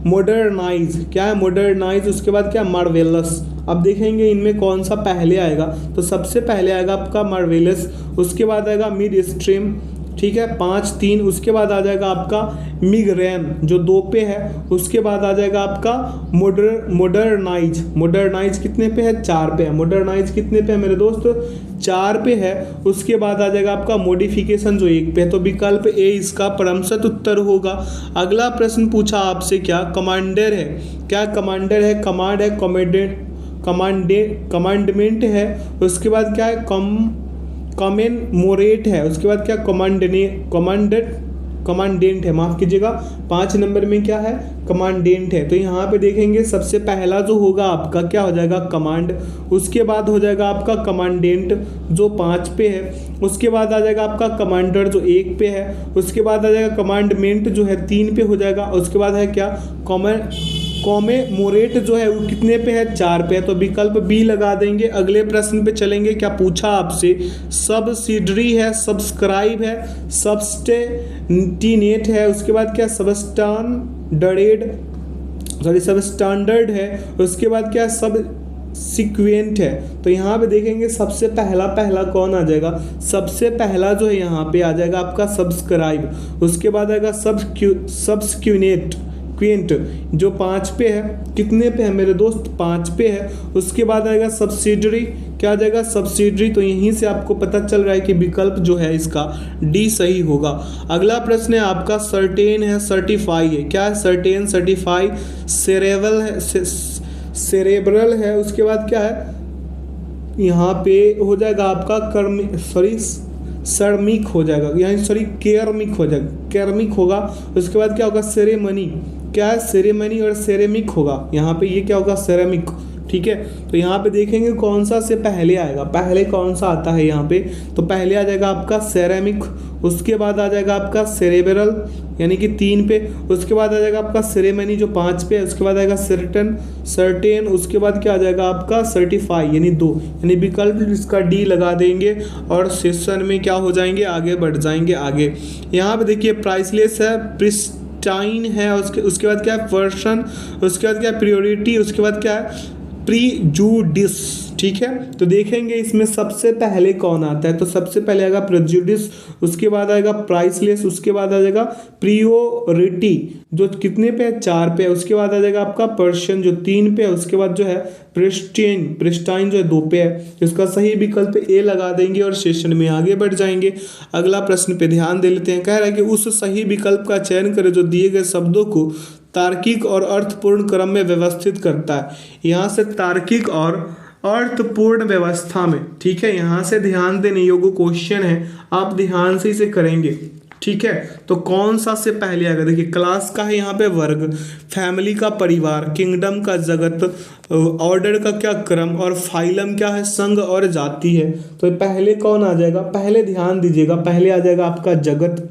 मॉडर्नाइज, क्या है, मॉडर्नाइज। उसके बाद क्या, मार्वेलस। अब देखेंगे इनमें कौन सा पहले आएगा, तो सबसे पहले आएगा आपका मार्वेलस। उसके बाद आएगा मिड स्ट्रीम, ठीक है 5 3। उसके बाद आ जाएगा आपका मिग्रेन जो 2 पे है। उसके बाद आ जाएगा आपका मॉडर्नाइज कितने पे है 4 पे है। मॉडर्नाइज कितने पे है मेरे दोस्त 4 पे है। उसके बाद आ जाएगा आपका मॉडिफिकेशन जो 1 पे है। तो विकल्प ए इसका परमशत उत्तर होगा। अगला प्रश्न पूछा आपसे क्या कमांडर है, क्या कमांडर है, कमांड है, कमांडमेंट है। उसके बाद क्या है कमेमोरेट है। उसके बाद क्या कमांडेंट है, माफ कीजिएगा 5 नंबर में क्या है कमांडेंट है। तो यहाँ पे देखेंगे सबसे पहला जो होगा आपका क्या हो जाएगा कमांड। उसके बाद हो जाएगा आपका कमांडेंट जो 5 पे है। उसके बाद आ जाएगा आपका कमांडर जो 1 पे है। उसके बाद आ जाएगा कमांडमेंट जो है 3 पे हो जाएगा। उसके बाद है क्या कॉमेमोरेट जो है वो कितने पे है 4 पे है। तो विकल्प बी लगा देंगे। अगले प्रश्न पे चलेंगे। क्या पूछा आपसे सब्सिडरी है, सब्सक्राइब है, सब्सटेनेट है। उसके बाद क्या सबस्टैंडर्ड है। उसके बाद क्या सब सिक्वेंट है। तो यहाँ पे देखेंगे सबसे पहला कौन आ जाएगा, सबसे पहला जो है यहाँ पे आ जाएगा आपका सब्सक्राइब। उसके बाद आएगा सब्सक्यूनेट क्विंट जो 5 पे है। कितने पे है मेरे दोस्त 5 पे है। उसके बाद आएगा सब्सिडरी, क्या आ जाएगा सब्सिडरी। तो यहीं से आपको पता चल रहा है कि विकल्प जो है इसका डी सही होगा। अगला प्रश्न है आपका सर्टेन है, सर्टिफाई है। क्या है सर्टेन, सर्टिफाई, सेरेब्रल है। उसके बाद क्या है यहाँ पे हो जाएगा आपका सर्मिक हो जाएगा, यानी केरमिक हो जाएगा, केरमिक होगा। उसके बाद क्या होगा सेरेमनी, क्या है सेरेमनी और सेरेमिक होगा। यहाँ पे ये क्या होगा सेरेमिक, ठीक है। तो यहाँ पे देखेंगे कौन सा से पहले आएगा, पहले कौन सा आता है यहाँ पे। तो पहले आ जाएगा आपका सेरेमिक। उसके बाद आ जाएगा आपका सेरेब्रल यानी कि 3 पे। उसके बाद आ जाएगा आपका सेरेमनी जो 5 पे है। उसके बाद आएगा सर्टेन। उसके बाद क्या आ जाएगा आपका सर्टिफाई यानी 2, यानी विकल्प इसका डी लगा देंगे और सेशन में क्या हो जाएंगे आगे बढ़ जाएंगे आगे। यहाँ पे देखिए प्राइसलेस है, प्रिस्टाइन है। उसके बाद क्या है पर्सन। उसके बाद क्या है प्रियोरिटी। उसके बाद क्या है प्रीजुडिस, ठीक है। तो देखेंगे इसमें सबसे पहले कौन आता है। तो सबसे पहले आएगा प्रेजुडिस। उसके बाद आएगा प्राइसलेस। उसके बाद आ जाएगा प्रियोरिटी जो कितने पे है 4 पे है। उसके बाद आ जाएगा आपका पर्सन जो 3 पे है। उसके बाद जो है प्रिस्टाइन जो है 2 पे है। इसका सही विकल्प ए लगा देंगे और सेशन में आगे बढ़ जाएंगे। अगला प्रश्न पे ध्यान दे लेते हैं। कह रहा है कि उस सही विकल्प का चयन करें जो दिए गए शब्दों को तार्किक और अर्थपूर्ण क्रम में व्यवस्थित करता है। यहाँ से तार्किक और अर्थपूर्ण व्यवस्था में, ठीक है। यहाँ से ध्यान देने योग्य क्वेश्चन है, आप ध्यान से इसे करेंगे, ठीक है। तो कौन सा से पहले आएगा देखिए क्लास का है यहाँ पे वर्ग, फैमिली का परिवार, किंगडम का जगत, ऑर्डर का क्या क्रम और फाइलम क्या है संघ और जाति है। तो पहले कौन आ जाएगा, पहले ध्यान दीजिएगा, पहले आ जाएगा आपका जगत,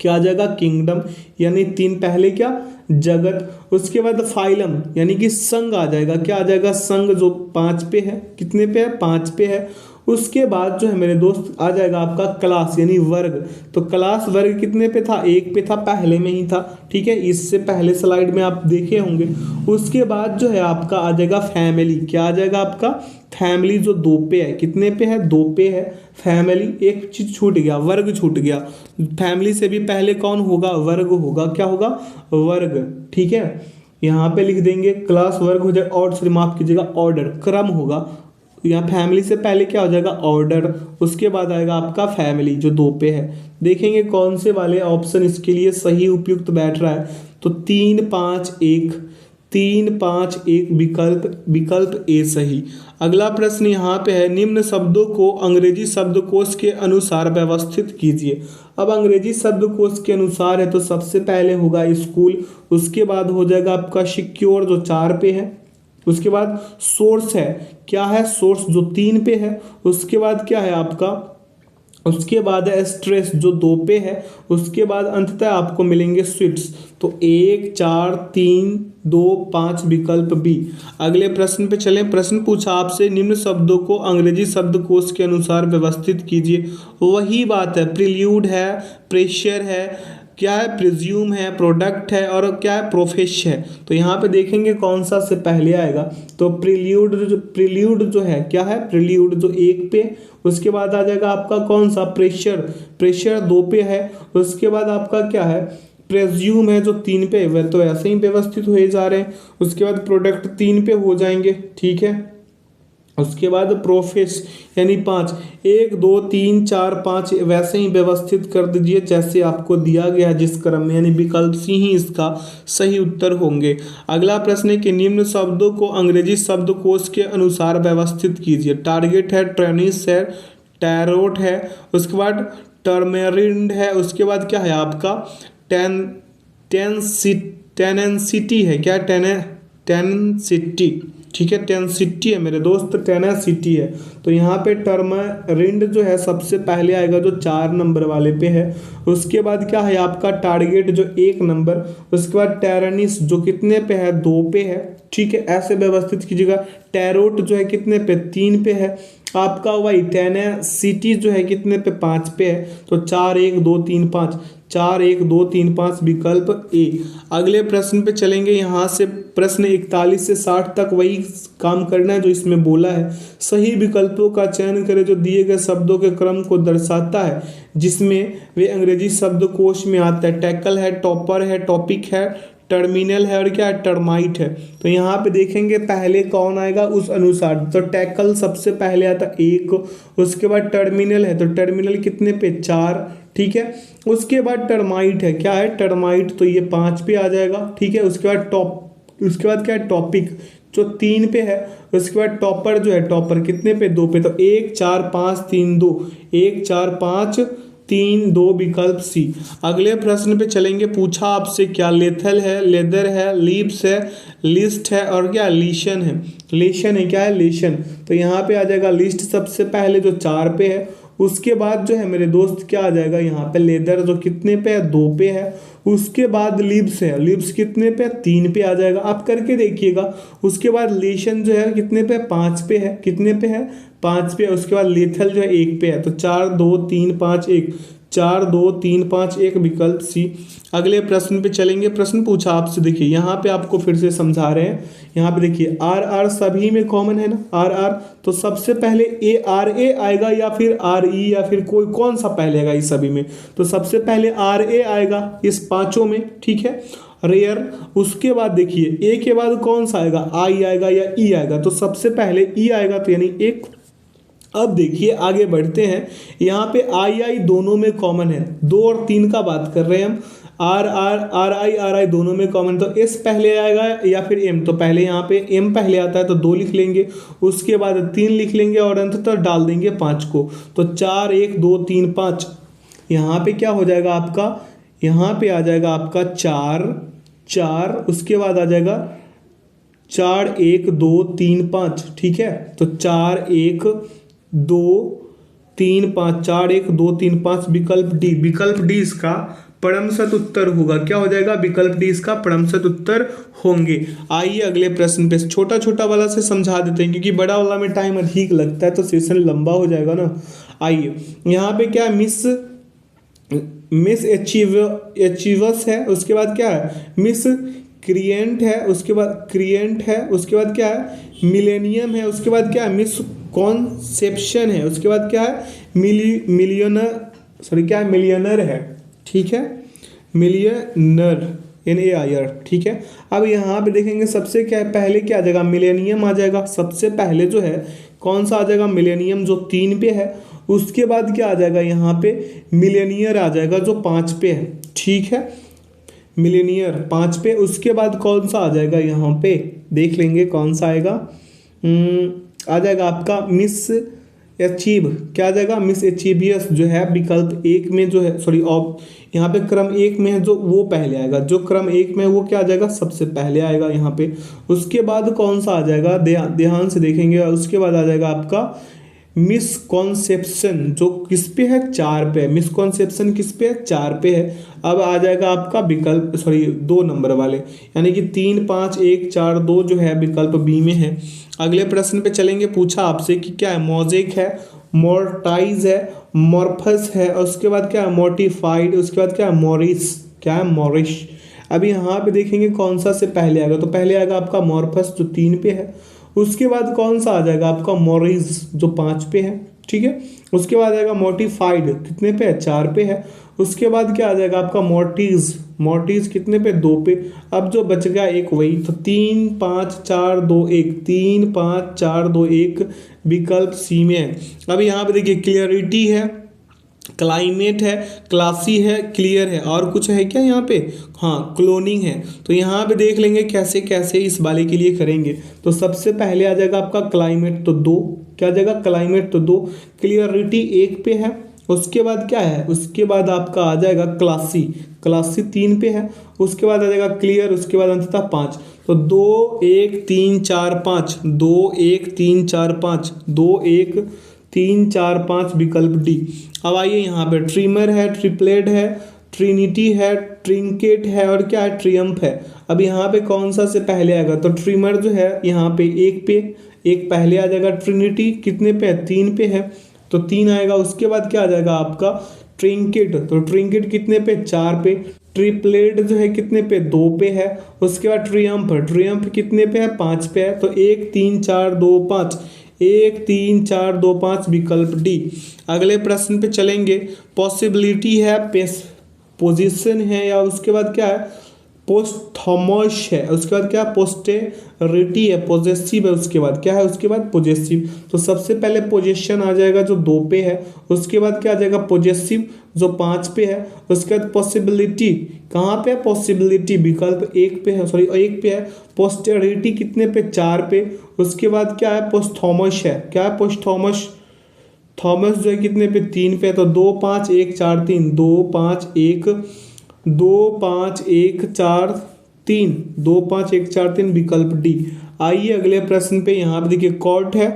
क्या आ जाएगा किंगडम यानी 3 पहले क्या जगत। उसके बाद फाइलम यानी कि संघ आ जाएगा, क्या आ जाएगा संघ जो 5 पे है। कितने पे है 5 पे है। उसके बाद जो है मेरे दोस्त आ जाएगा आपका क्लास यानी वर्ग। तो क्लास वर्ग कितने पे था 1 पे था, पहले में ही था, ठीक है। इससे पहले स्लाइड में आप देखे होंगे। उसके बाद जो है आपका आ जाएगा फैमिली, क्या आ जाएगा आपका फैमिली जो 2 पे है। कितने पे है 2 पे है फैमिली। एक चीज छूट गया, वर्ग छूट गया। फैमिली से भी पहले कौन होगा वर्ग होगा, क्या होगा वर्ग, ठीक है। यहाँ पे लिख देंगे क्लास वर्ग हो जाएगा और माफ कीजिएगा ऑर्डर क्रम होगा। यहाँ फैमिली से पहले क्या हो जाएगा ऑर्डर। उसके बाद आएगा आपका फैमिली जो 2 पे है। देखेंगे कौन से वाले ऑप्शन इसके लिए सही उपयुक्त बैठ रहा है। तो 3 5 1 विकल्प ए सही। अगला प्रश्न यहाँ पे है निम्न शब्दों को अंग्रेजी शब्दकोश के अनुसार व्यवस्थित कीजिए। अब अंग्रेजी शब्दकोश के अनुसार है तो सबसे पहले होगा स्कूल। उसके बाद हो जाएगा आपका सिक्योर जो 4 पे है। उसके बाद सोर्स है, क्या है सोर्स जो 3 पे है। उसके बाद क्या है आपका, उसके बाद है स्ट्रेस जो 2 पे है। उसके बाद अंततः आपको मिलेंगे स्वीट्स। तो 1 4 3 2 5 विकल्प बी। अगले प्रश्न पे चलें। प्रश्न पूछा आपसे निम्न शब्दों को अंग्रेजी शब्दकोश के अनुसार व्यवस्थित कीजिए। वही बात है, प्रिल्यूड है, प्रेशर है, क्या है, प्रिज्यूम है, प्रोडक्ट है और क्या है, प्रोफेश है। तो यहाँ पे देखेंगे कौन सा से पहले आएगा। तो प्रिल्यूड जो है क्या है, प्रिल्यूड जो 1 पे, उसके बाद आ जाएगा आपका कौन सा, प्रेशर 2 पे है। उसके बाद आपका क्या है, प्रेज्यूम है जो 3 पे, वह तो ऐसे ही व्यवस्थित हुए जा रहे हैं। उसके बाद प्रोडक्ट 3 पे हो जाएंगे, ठीक है। उसके बाद प्रोफेस यानी 5, 1 2 3 4 5 वैसे ही व्यवस्थित कर दीजिए जैसे आपको दिया गया जिस क्रम में, यानी विकल्प सी ही इसका सही उत्तर होंगे। अगला प्रश्न है कि निम्न शब्दों को अंग्रेजी शब्दकोश के अनुसार व्यवस्थित कीजिए। टारगेट है, ट्रेनिस है, टैरोट है, उसके बाद टर्मेरिंड है, उसके बाद क्या है आपका टेनेंसिटी है, क्या टेनेंसिटी, ठीक है, टेंसिटी है मेरे दोस्त, टेनेसिटी है। तो यहाँ पे टर्मरिंड जो है सबसे पहले आएगा जो 4 नंबर वाले पे है। उसके बाद क्या है आपका टारगेट जो 1 नंबर, उसके बाद टेरनिस जो कितने पे है, 2 पे है, ठीक है, ऐसे व्यवस्थित कीजिएगा। टैरोट जो है कितने पे, 3 पे है। आपका वही टेनेसिटी जो है कितने पे, 5 पे है। तो 4 1 2 3 5, 4 1 2 3 5 विकल्प ए। अगले प्रश्न पे चलेंगे। यहाँ से प्रश्न 41 से 60 तक वही काम करना है जो इसमें बोला है। सही विकल्पों का चयन करें जो दिए गए शब्दों के क्रम को दर्शाता है जिसमें वे अंग्रेजी शब्दकोश में आता है। टैकल है, टॉपर है, टॉपिक है, टर्मिनल है और क्या है, टर्माइट है। तो यहाँ पे देखेंगे पहले कौन आएगा उस अनुसार। तो टैकल सबसे पहले आता 1, उसके बाद टर्मिनल है, तो टर्मिनल कितने पे, 4, ठीक है। उसके बाद टर्माइट है, क्या है, टर्माइट, तो ये 5 पे आ जाएगा, ठीक है। उसके बाद क्या है, टॉपिक जो 3 पे है। उसके बाद टॉपर जो है, टॉपर कितने पे, 2 पे। तो 1 4 5 3 2, 1 4 5 3 2 विकल्प सी। अगले प्रश्न पे चलेंगे। पूछा आपसे क्या, लेथल है, लेदर है, लीप्स है, लिस्ट है और क्या, लीशन है। लेशन है, क्या है, लेशन। तो यहाँ पे आ जाएगा लिस्ट सबसे पहले जो 4 पे है। उसके बाद जो है मेरे दोस्त क्या आ जाएगा यहाँ पे, लेदर जो कितने पे है, 2 पे है। उसके बाद लिप्स है, लिप्स कितने पे, 3 पे आ जाएगा, आप करके देखिएगा। उसके बाद लेशन जो है कितने पे, 5 पे है, कितने पे है, 5 पे। उसके बाद लेथल जो है 1 पे है। तो 4 2 3 5 1, 4 2 3 5 1 विकल्प सी। अगले प्रश्न पे चलेंगे। प्रश्न पूछा आपसे, देखिए यहाँ पे आपको फिर से समझा रहे हैं। यहाँ पे देखिए आर सभी में कॉमन है ना, आर। तो सबसे पहले ए आएगा या फिर आर ई या फिर कोई कौन सा पहले आएगा इस सभी में। तो सबसे पहले आर ए आएगा इस पांचों में, ठीक है, रेयर। उसके बाद देखिए ए के बाद कौन सा आएगा, आई आएगा या ई आएगा। तो सबसे पहले ई आएगा, तो यानी 1। अब देखिए आगे बढ़ते हैं। यहाँ पे आई दोनों में कॉमन है, 2 और 3 का बात कर रहे हैं हम। आर आई दोनों में कॉमन। तो एस पहले आएगा या फिर एम। तो पहले यहाँ पे एम पहले आता है तो 2 लिख लेंगे, उसके बाद 3 लिख लेंगे और अंततः डाल देंगे 5 को। तो 4 1 2 3 5। यहाँ पे क्या हो जाएगा आपका, यहाँ पे आ जाएगा आपका 4, उसके बाद आ जाएगा 4 1 2 3 5, ठीक है। तो 4 1 2 3 5, 4 1 2 3 5 विकल्प डी इसका परमसत उत्तर होगा। क्या हो जाएगा, विकल्प डी इसका परमसत उत्तर होंगे। आइए अगले प्रश्न पे, छोटा छोटा वाला से समझा देते हैं क्योंकि बड़ा वाला में टाइम अधिक लगता है तो सेशन लंबा हो जाएगा ना। आइए यहाँ पे क्या, मिस अचीवर्स है, उसके बाद क्या है, मिस क्रिएंट है, उसके बाद क्रिएंट है, उसके बाद क्या है, मिलेनियम है, उसके बाद क्या है, मिस कॉन्सेप्शन है, उसके बाद क्या है, मिलियनर है, ठीक है, मिलियनर NAIR, ठीक है। अब यहाँ पे देखेंगे सबसे क्या है, पहले क्या आ जाएगा, मिलेनियम आ जाएगा सबसे पहले जो है, कौन सा आ जाएगा, मिलेनियम जो 3 पे है। उसके बाद क्या आ जाएगा यहाँ पे, मिलेनियर आ जाएगा जो 5 पे है, ठीक है, मिलेनियर 5 पे। उसके बाद कौन सा आ जाएगा यहाँ पे, देख लेंगे कौन सा आएगा, आ जाएगा आपका मिस अचीव, क्या आ जाएगा, मिस अचीवियस जो है विकल्प 1 में जो है, सॉरी यहाँ पे क्रम 1 में है जो वो पहले आएगा, जो क्रम 1 में है वो क्या आ जाएगा, सबसे पहले आएगा यहाँ पे। उसके बाद कौन सा आ जाएगा, ध्यान से देखेंगे। उसके बाद आ जाएगा आपका मिसकॉन्सेप्शन जो किस पे है, 4 पे है, मिसकॉन्सेप्शन किस पे है, 4 पे है। अब आ जाएगा आपका विकल्प 2 नंबर वाले, यानी कि 3 5 1 4 2 जो है विकल्प बी में है। अगले प्रश्न पे चलेंगे। पूछा आपसे कि क्या है, मोजेक है, मोर्टाइज है मॉर्फस है, और उसके बाद क्या है मोटिफाइड, उसके बाद क्या है मॉरिस, क्या है मॉरिश। अब यहाँ पे देखेंगे कौन सा से पहले आएगा, तो पहले आएगा आपका मॉर्फस जो 3 पे है, उसके बाद कौन सा आ जाएगा आपका मॉरिस जो 5 पे है, ठीक है। उसके बाद आएगा मोटिफाइड कितने पे है 4 पे है। उसके बाद क्या आ जाएगा आपका मॉर्टिज, मॉर्टिज कितने पे 2 पे। अब जो बच गया एक वही, तो 3 5 4 2 1, 3 5 4 2 1 विकल्प सी में है। अब यहाँ पे देखिए क्लियरिटी है, क्लाइमेट है, क्लासी है, क्लियर है, और कुछ है क्या यहाँ पे, हाँ क्लोनिंग है। तो यहाँ पे देख लेंगे कैसे कैसे इस वाले के लिए करेंगे। तो सबसे पहले आ जाएगा आपका क्लाइमेट, तो 2, क्या आ जाएगा क्लाइमेट तो 2, क्लियरिटी 1 पे है। उसके बाद क्या है, उसके बाद आपका आ जाएगा क्लासी, क्लासी 3 पे है। उसके बाद आ जाएगा क्लियर, उसके बाद अंततः 5। तो 2 1 3 4 5, 2 1 3 4 5, 2 1 3 4 5 विकल्प डी। अब आइए यहाँ पे ट्रिमर है, ट्रिपलेट है, ट्रिनिटी है, ट्रिंकेट है, और क्या है ट्रियम्फ है। अब यहाँ पे कौन सा से पहले आएगा, तो ट्रिमर जो है यहाँ पे 1 पे, एक पहले आ जाएगा। ट्रिनिटी कितने पे है 3 पे है, तो 3 आएगा। उसके बाद क्या आ जाएगा आपका ट्रिंकेट, तो ट्रिंकेट कितने पे 4 पे। ट्रिपलेट जो है कितने पे 2 पे है। उसके बाद ट्रियम्फ, ट्रियम्फ कितने पे है 5 पे है। तो 1 3 4 2 5, 1 3 4 2 5 विकल्प डी। अगले प्रश्न पे चलेंगे। पॉसिबिलिटी है, पोजीशन है, या उसके बाद क्या है पोस्थमस है, उसके बाद क्या पोस्टेरिटी है, पोजेसिव है, उसके बाद क्या है, उसके बाद पोजेसिव। तो सबसे पहले पोजेशन आ जाएगा जो 2 पे है। उसके बाद क्या आ जाएगा पोजेसिव जो 5 पे है। उसके बाद पॉसिबिलिटी कहाँ पे है, पॉसिबिलिटी विकल्प 1 पे है, सॉरी 1 पे है। पोस्टेरिटी कितने पे 4 पे। उसके बाद क्या है पोस्थमस है, क्या है पोस्थमस, थॉमस जो है कितने पे 3 पे है। तो 2 5 1 4 3, 2 5 1 2 5 1 4 3, 2 5 1 4 3 विकल्प डी। आइए अगले प्रश्न पे। यहाँ पे देखिए कॉर्ट है,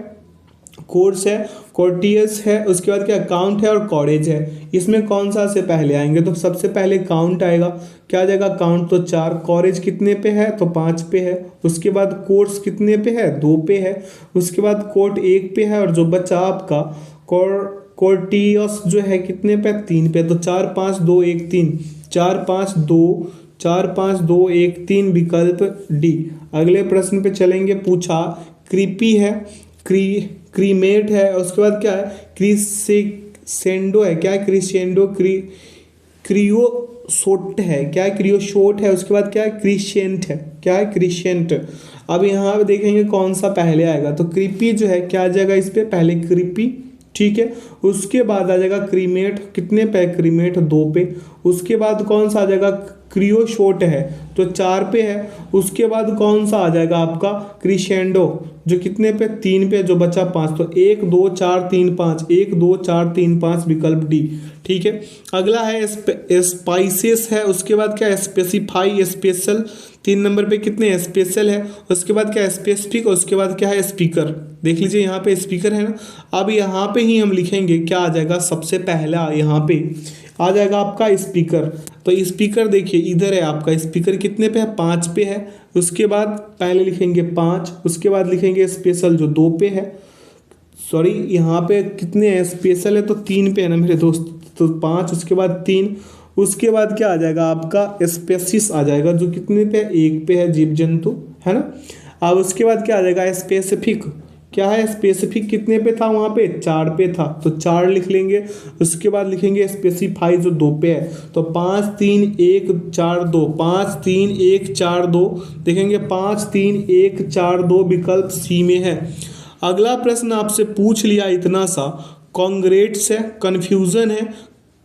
कोर्स है, कोर्टियस है, उसके बाद क्या काउंट है और कॉरेज है। इसमें कौन सा से पहले आएंगे, तो सबसे पहले काउंट आएगा, क्या आ जाएगा काउंट तो 4, कॉरेज कितने पे है तो 5 पे है। उसके बाद कोर्स कितने पे है 2 पे है। उसके बाद कोर्ट 1 पे है, और जो बचा आपका कोर्टियस जो है कितने पे 3 पे। तो 4 5 2 1 3, 4 5 2 4 5 2 1 3 विकल्प डी। अगले प्रश्न पे चलेंगे। पूछा क्रीपी है, क्रीमेट है, उसके बाद क्या है क्रिसेंडो है, क्या है क्रिसेंडो, क्रियोसोट है, क्या है क्रियोशोट है। उसके बाद क्या है क्रिसेंट है, क्या है क्रिसेंट। अब यहाँ पे देखेंगे कौन सा पहले आएगा, तो क्रीपी जो है क्या आ जाएगा इस पे पहले क्रीपी, ठीक है। उसके बाद आ जाएगा क्रीमेट, कितने पे क्रीमेट 2 पे। उसके बाद कौन सा आ जाएगा क्रियोशोट है, तो 4 पे है। उसके बाद कौन सा आ जाएगा आपका क्रिसेंडो, जो कितने पे 3 पे, जो बचा 5। तो 1 2 4 3 5, 1 2 4 3 5 विकल्प डी, ठीक है। अगला है स्पाइसेस है, उसके बाद क्या है स्पेसिफाई, स्पेशल, 3 नंबर पे कितने स्पेशल है। उसके बाद क्या है स्पेसिफिक, उसके बाद क्या है स्पीकर। देख लीजिए यहाँ पे स्पीकर है ना। अब यहाँ पे ही हम लिखेंगे क्या आ जाएगा, सबसे पहला यहाँ पे आ जाएगा आपका स्पीकर। तो स्पीकर देखिए इधर है आपका स्पीकर कितने पे है 5 पे है। उसके बाद पहले लिखेंगे 5, उसके बाद लिखेंगे स्पेशल जो 2 पे है, सॉरी यहाँ पे कितने हैं स्पेशल है तो 3 पे है ना मेरे दोस्त, तो 5, उसके बाद 3। उसके बाद क्या आ जाएगा आपका स्पेसिस आ जाएगा, जो कितने पे 1 पे है, जीव जंतु है ना। अब उसके बाद क्या आ जाएगा स्पेसिफिक, क्या है स्पेसिफिक कितने पे था वहाँ पे 4 पे था, तो 4 लिख लेंगे। उसके बाद लिखेंगे स्पेसिफाई जो 2 पे है, तो 5 3 1 4 2, 5 3 1 4 2 देखेंगे, 5 3 1 4 2 विकल्प सी में है। अगला प्रश्न आपसे पूछ लिया इतना सा, कॉन्ग्रेट्स है, कन्फ्यूजन है,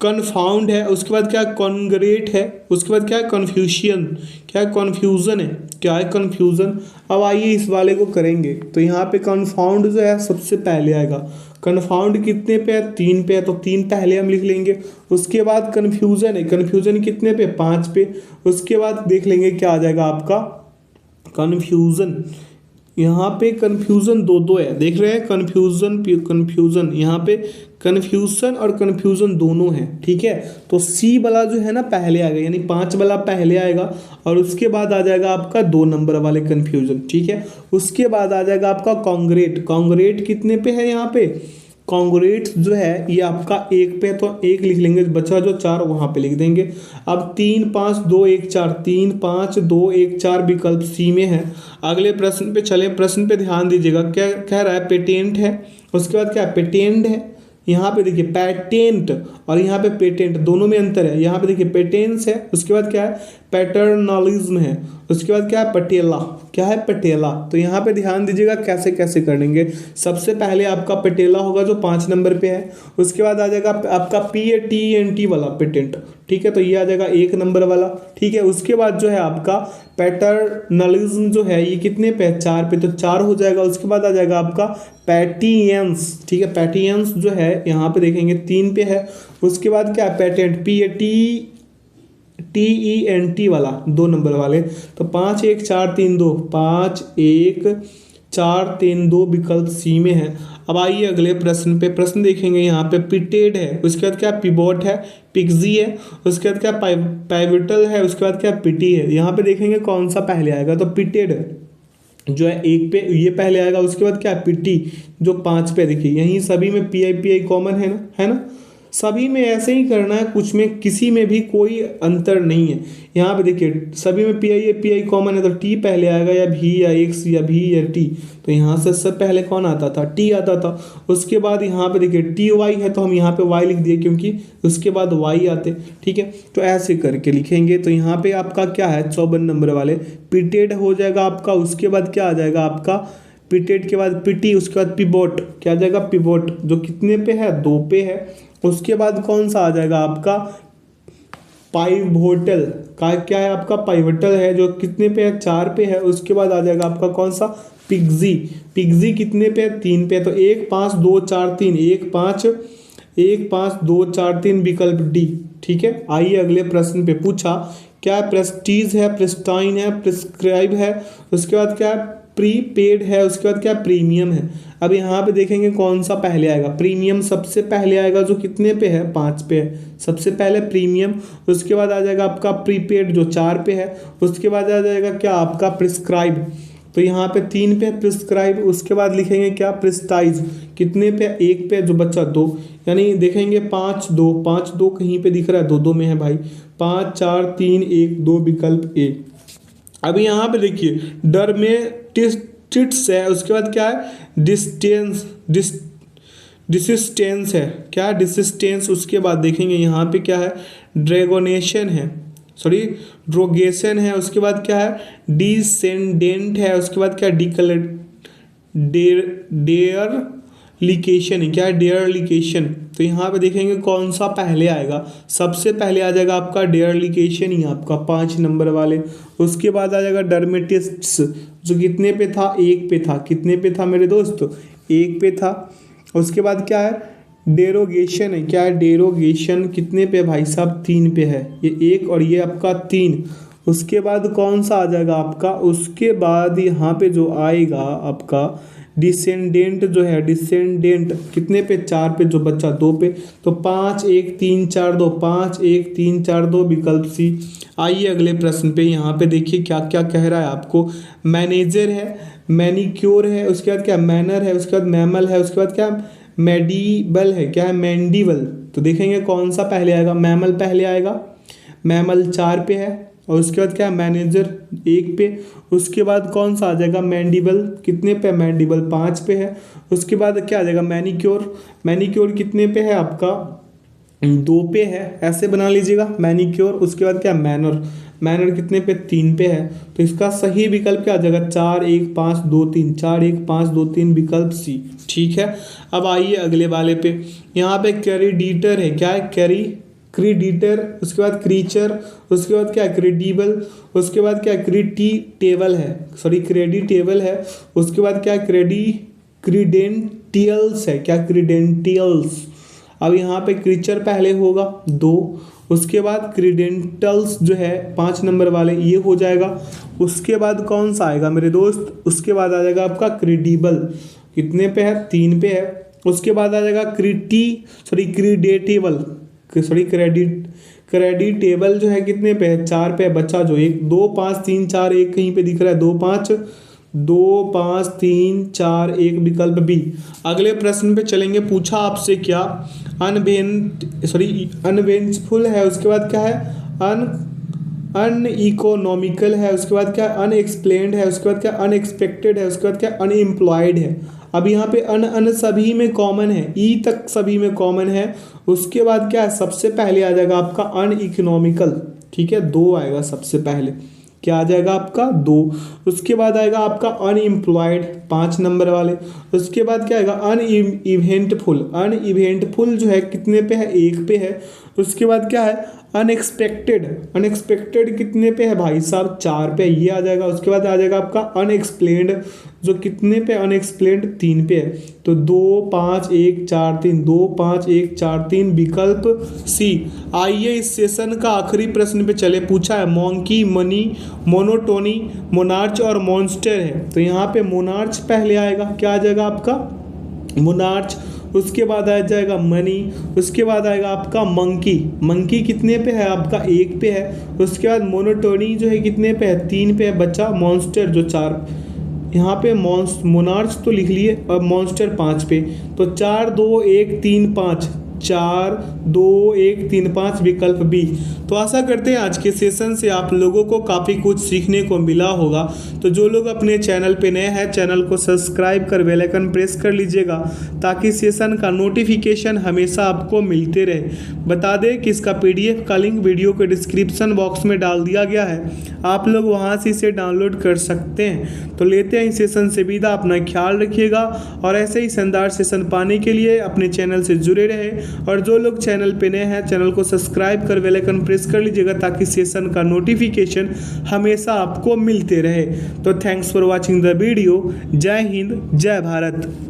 कन्फाउंड है, उसके बाद क्या कॉन्ग्रेट है, उसके बाद क्या है कन्फ्यूशन, क्या है कन्फ्यूजन है, क्या है कन्फ्यूजन। अब आइए इस वाले को करेंगे। तो यहाँ पे कन्फाउंड जो है सबसे पहले आएगा। कन्फाउंड कितने पे है 3 पे है, तो 3 पहले हम लिख लेंगे। उसके बाद कन्फ्यूजन है, कन्फ्यूजन कितने पे 5 पे। उसके बाद देख लेंगे क्या आ जाएगा आपका कन्फ्यूजन। यहाँ पे कन्फ्यूजन 2 है, देख रहे हैं कन्फ्यूजन यहाँ पे कन्फ्यूजन और कन्फ्यूजन दोनों है, ठीक है। तो सी वाला जो है ना पहले आएगा, यानी 5 वाला पहले आएगा, और उसके बाद आ जाएगा आपका 2 नंबर वाले कन्फ्यूजन, ठीक है। उसके बाद आ जाएगा आपका कॉन्ग्रेट, कॉन्ग्रेट कितने पे है यहाँ पे कॉन्ग्रुएंट जो है ये आपका एक पे, तो एक लिख लेंगे, बचा जो 4 वहां पे लिख देंगे। अब 3 5 2 1 4, 3 5 2 1 4 विकल्प सी में है। अगले प्रश्न पे चले, प्रश्न पे ध्यान दीजिएगा, क्या कह रहा है, पेटेंट है, उसके बाद क्या है, पेटेंट है। यहाँ पे देखिए पैटेंट और यहाँ पे पेटेंट दोनों में अंतर है। यहाँ पे देखिए पेटेंस है, उसके बाद क्या है, पैटर्नलिज्म है, उसके बाद क्या है, पटेला, क्या है, पटेला। तो यहाँ पे ध्यान दीजिएगा कैसे कैसे करेंगे। सबसे पहले आपका पटेला होगा जो 5 नंबर पे है, उसके बाद आ जाएगा आपका PATENT वाला पेटेंट, ठीक है, तो ये आ जाएगा 1 नंबर वाला, ठीक है। उसके बाद जो है आपका पैटर्नलिज्म जो है ये कितने पे है, 4 पे, तो 4 हो जाएगा। उसके बाद आ जाएगा आपका पैटियंस, ठीक है, पैटियंस जो है यहाँ पे देखेंगे 3 पे है। उसके बाद क्या है, पेटेंट PATENT वाला 2 नंबर वाले, तो 5 1 4 3 2, 5 1 4 3 2 विकल्प सी में है। अब आइए अगले प्रश्न पे, प्रश्न देखेंगे यहाँ पे पिटेड है, उसके बाद क्या पिवोट है, पिक्सी है, उसके बाद क्या पाइवटल है, उसके बाद क्या पिटी है। यहाँ पे देखेंगे कौन सा पहले आएगा, तो पिटेड जो है 1 पे ये पहले आएगा। उसके बाद क्या पिटी जो 5 पे, देखिए यहीं सभी में PI कॉमन है ना, सभी में ऐसे ही करना है, कुछ में किसी में भी कोई अंतर नहीं है। यहाँ पे देखिए सभी में PI कॉमन है, तो T पहले आएगा, या V या X या V या T, तो यहाँ से सब पहले कौन आता था, T आता था। उसके बाद यहाँ पे देखिए TY है, तो हम यहाँ पे Y लिख दिए क्योंकि उसके बाद Y आते, ठीक है, तो ऐसे करके लिखेंगे। तो यहाँ पे आपका क्या है, 54 नंबर वाले पिटेड हो जाएगा आपका। उसके बाद क्या आ जाएगा आपका, पिटेड के बाद पिटी, उसके बाद पिवोट, क्या आ जाएगा, पिवोट जो कितने पे है, 2 पे है। उसके बाद कौन सा आ जाएगा आपका, पाइवोटल का, क्या है आपका, पाइवटल है जो कितने पे है, 4 पे है। उसके बाद आ जाएगा आपका कौन सा, पिक्सी, पिक्सी कितने पे है, 3 पे, तो 1 5 2 4 3, 1 5 2 4 3 विकल्प डी, ठीक है। आइए अगले प्रश्न पे, पूछा क्या प्रेस्टीज है, प्रेस्टाइन है, प्रिस्क्राइब है, उसके बाद क्या है, प्रीपेड है, उसके बाद क्या प्रीमियम है। अब यहाँ पे देखेंगे कौन सा पहले आएगा, प्रीमियम सबसे पहले आएगा जो कितने पे है, 5 पे है, सबसे पहले प्रीमियम। उसके बाद आ जाएगा आपका प्रीपेड जो 4 पे है। उसके बाद आ जाएगा क्या आपका प्रिस्क्राइब, तो यहाँ पे 3 पे प्रिस्क्राइब। उसके बाद लिखेंगे क्या, प्रिस्टाइज कितने पे, 1 पे, जो बच्चा 2, यानी देखेंगे 5 2 कहीं पे दिख रहा है, 2 में है भाई, 5 4 3 1 2 विकल्प ए। अभी यहाँ पे देखिए डर्मेटिटिस है, उसके बाद क्या है, डिसिस्टेंस है, क्या डिसिस्टेंस। उसके बाद देखेंगे यहाँ पे क्या है, ड्रैगोनेशन है, सॉरी ड्रोगेशन है। उसके बाद क्या है, डिसेंडेंट है। उसके बाद क्या, डेयर लिकेशन है, क्या है, डेयर लिकेशन। तो यहाँ पे देखेंगे कौन सा पहले आएगा, सबसे पहले आ जाएगा आपका डेयर लिकेशन ही आपका 5 नंबर वाले। उसके बाद आ जाएगा डर्मेटिटिस जो कितने पे था, 1 पे था, कितने पे था मेरे दोस्त, 1 पे था। उसके बाद क्या है, डेरोगेशन है, क्या है, डेरोगेशन कितने पे भाई साहब, 3 पे है, ये 1 और ये आपका 3। उसके बाद कौन सा आ जाएगा आपका, उसके बाद यहाँ पे जो आएगा आपका डिसेंडेंट जो है, डिसेंडेंट कितने पे, 4 पे, जो बच्चा 2 पे, तो 5 1 3 4 2, 5 1 3 4 2 विकल्प सी। आइए अगले प्रश्न पे, यहाँ पे देखिए क्या क्या कह रहा है आपको, मैनेजर है, मैनिक्योर है, उसके बाद क्या मैनर है, उसके बाद मैमल है, उसके बाद क्या मेडिबल है, क्या है, मैंडिबल। तो देखेंगे कौन सा पहले आएगा, मैमल पहले आएगा, मैमल 4 पे है। और उसके बाद क्या, मैनेजर 1 पे। उसके बाद कौन सा आ जाएगा, मैंडिबल कितने पे, मैंडिबल 5 पे है। उसके बाद क्या आ जाएगा, मैनिक्योर, मैनिक्योर कितने पे है आपका, 2 पे है, ऐसे बना लीजिएगा मैनिक्योर। उसके बाद क्या, मैनर, मैनर कितने पे, 3 पे है। तो इसका सही विकल्प क्या आ जाएगा, 4 1 5 2 3, 4 1 5 2 3 विकल्प सी, ठीक है। अब आइए अगले वाले पे, यहाँ पे क्रेडिटर है, क्या है, क्रेडिटर। उसके बाद क्रीचर, उसके बाद क्या, क्रेडिबल। उसके बाद क्या, क्रेडिटेबल है, सॉरी क्रेडिटेबल है। उसके बाद क्या, क्रीडेंटियल्स है, क्या, क्रीडेंटियल्स। अब यहाँ पे क्रीचर पहले होगा 2, उसके बाद क्रीडेंटल्स जो है 5 नंबर वाले ये हो जाएगा। उसके बाद कौन सा आएगा मेरे दोस्त, उसके बाद आ जाएगा आपका क्रेडिबल, कितने पे है, 3 पे है। उसके बाद आ जाएगा क्रेडिटेबल जो है कितने पे है, 4 पे है, बच्चा जो 1 2 5 3 4 1 कहीं पे दिख रहा है, 2 5 2 5 3 4 1 विकल्प बी। अगले प्रश्न पे चलेंगे। पूछा आपसे क्या, अनवेंचफुल है, उसके बाद क्या है, अनइकोनॉमिकल है, उसके बाद क्या है, अनएक्सप्लेन्ड है, उसके बाद क्या, अनएक्सपेक्टेड है, उसके बाद क्या, अनएम्प्लॉयड है। अब यहाँ पे अन सभी में कॉमन है, ई तक सभी में कॉमन है। उसके बाद क्या है, सबसे पहले आ जाएगा आपका अनइकोनॉमिकल, ठीक है, 2 आएगा सबसे पहले, क्या आ जाएगा आपका 2। उसके बाद आएगा आपका अनएम्प्लॉयड 5 नंबर वाले। उसके बाद क्या आएगा, अनइवेंटफुल, अनइवेंटफुल जो है कितने पे है, 1 पे है। उसके बाद क्या है, अनएक्सपेक्टेड, अनएक्सपेक्टेड कितने पे है भाई साहब, 4 पे, ये आ जाएगा। उसके बाद आ जाएगा आपका अनएक्सप्लेन्ड, जो कितने पे, अनएक्सप्लेन्ड 3 पे है। तो 2 5 1 4 3, 2 5 1 4 3 विकल्प सी। आइए इस सेशन का आखिरी प्रश्न पे चले। पूछा है मॉन्की, मनी, मोनोटोनी, मोनार्च और मॉन्स्टर है। तो यहाँ पे मोनार्च पहले आएगा, क्या आ जाएगा आपका, मोनार्च। उसके बाद आ जाएगा मनी। उसके बाद आएगा आपका मंकी, मंकी कितने पे है आपका, 1 पे है। उसके बाद मोनोटोनी जो है कितने पे है, 3 पे है। बच्चा मॉन्स्टर जो 4, यहाँ पे मोनार्च तो लिख लिए, अब मॉन्स्टर 5 पे। तो 4 2 1 3 5, 4 2 1 3 5 विकल्प बी। तो आशा करते हैं आज के सेशन से आप लोगों को काफ़ी कुछ सीखने को मिला होगा। तो जो लोग अपने चैनल पे नए हैं, चैनल को सब्सक्राइब कर बेल आइकन प्रेस कर लीजिएगा, ताकि सेशन का नोटिफिकेशन हमेशा आपको मिलते रहे। बता दें कि इसका PDF का लिंक वीडियो के डिस्क्रिप्शन बॉक्स में डाल दिया गया है, आप लोग वहाँ से इसे डाउनलोड कर सकते हैं। तो लेते हैं इस सेशन से विदा, अपना ख्याल रखिएगा और ऐसे ही शानदार सेशन पाने के लिए अपने चैनल से जुड़े रहे। और जो लोग चैनल पे नए हैं, चैनल को सब्सक्राइब कर बेल आइकन प्रेस कर लीजिएगा, ताकि सेशन का नोटिफिकेशन हमेशा आपको मिलते रहे। तो thanks for watching the video. जय हिंद, जय भारत।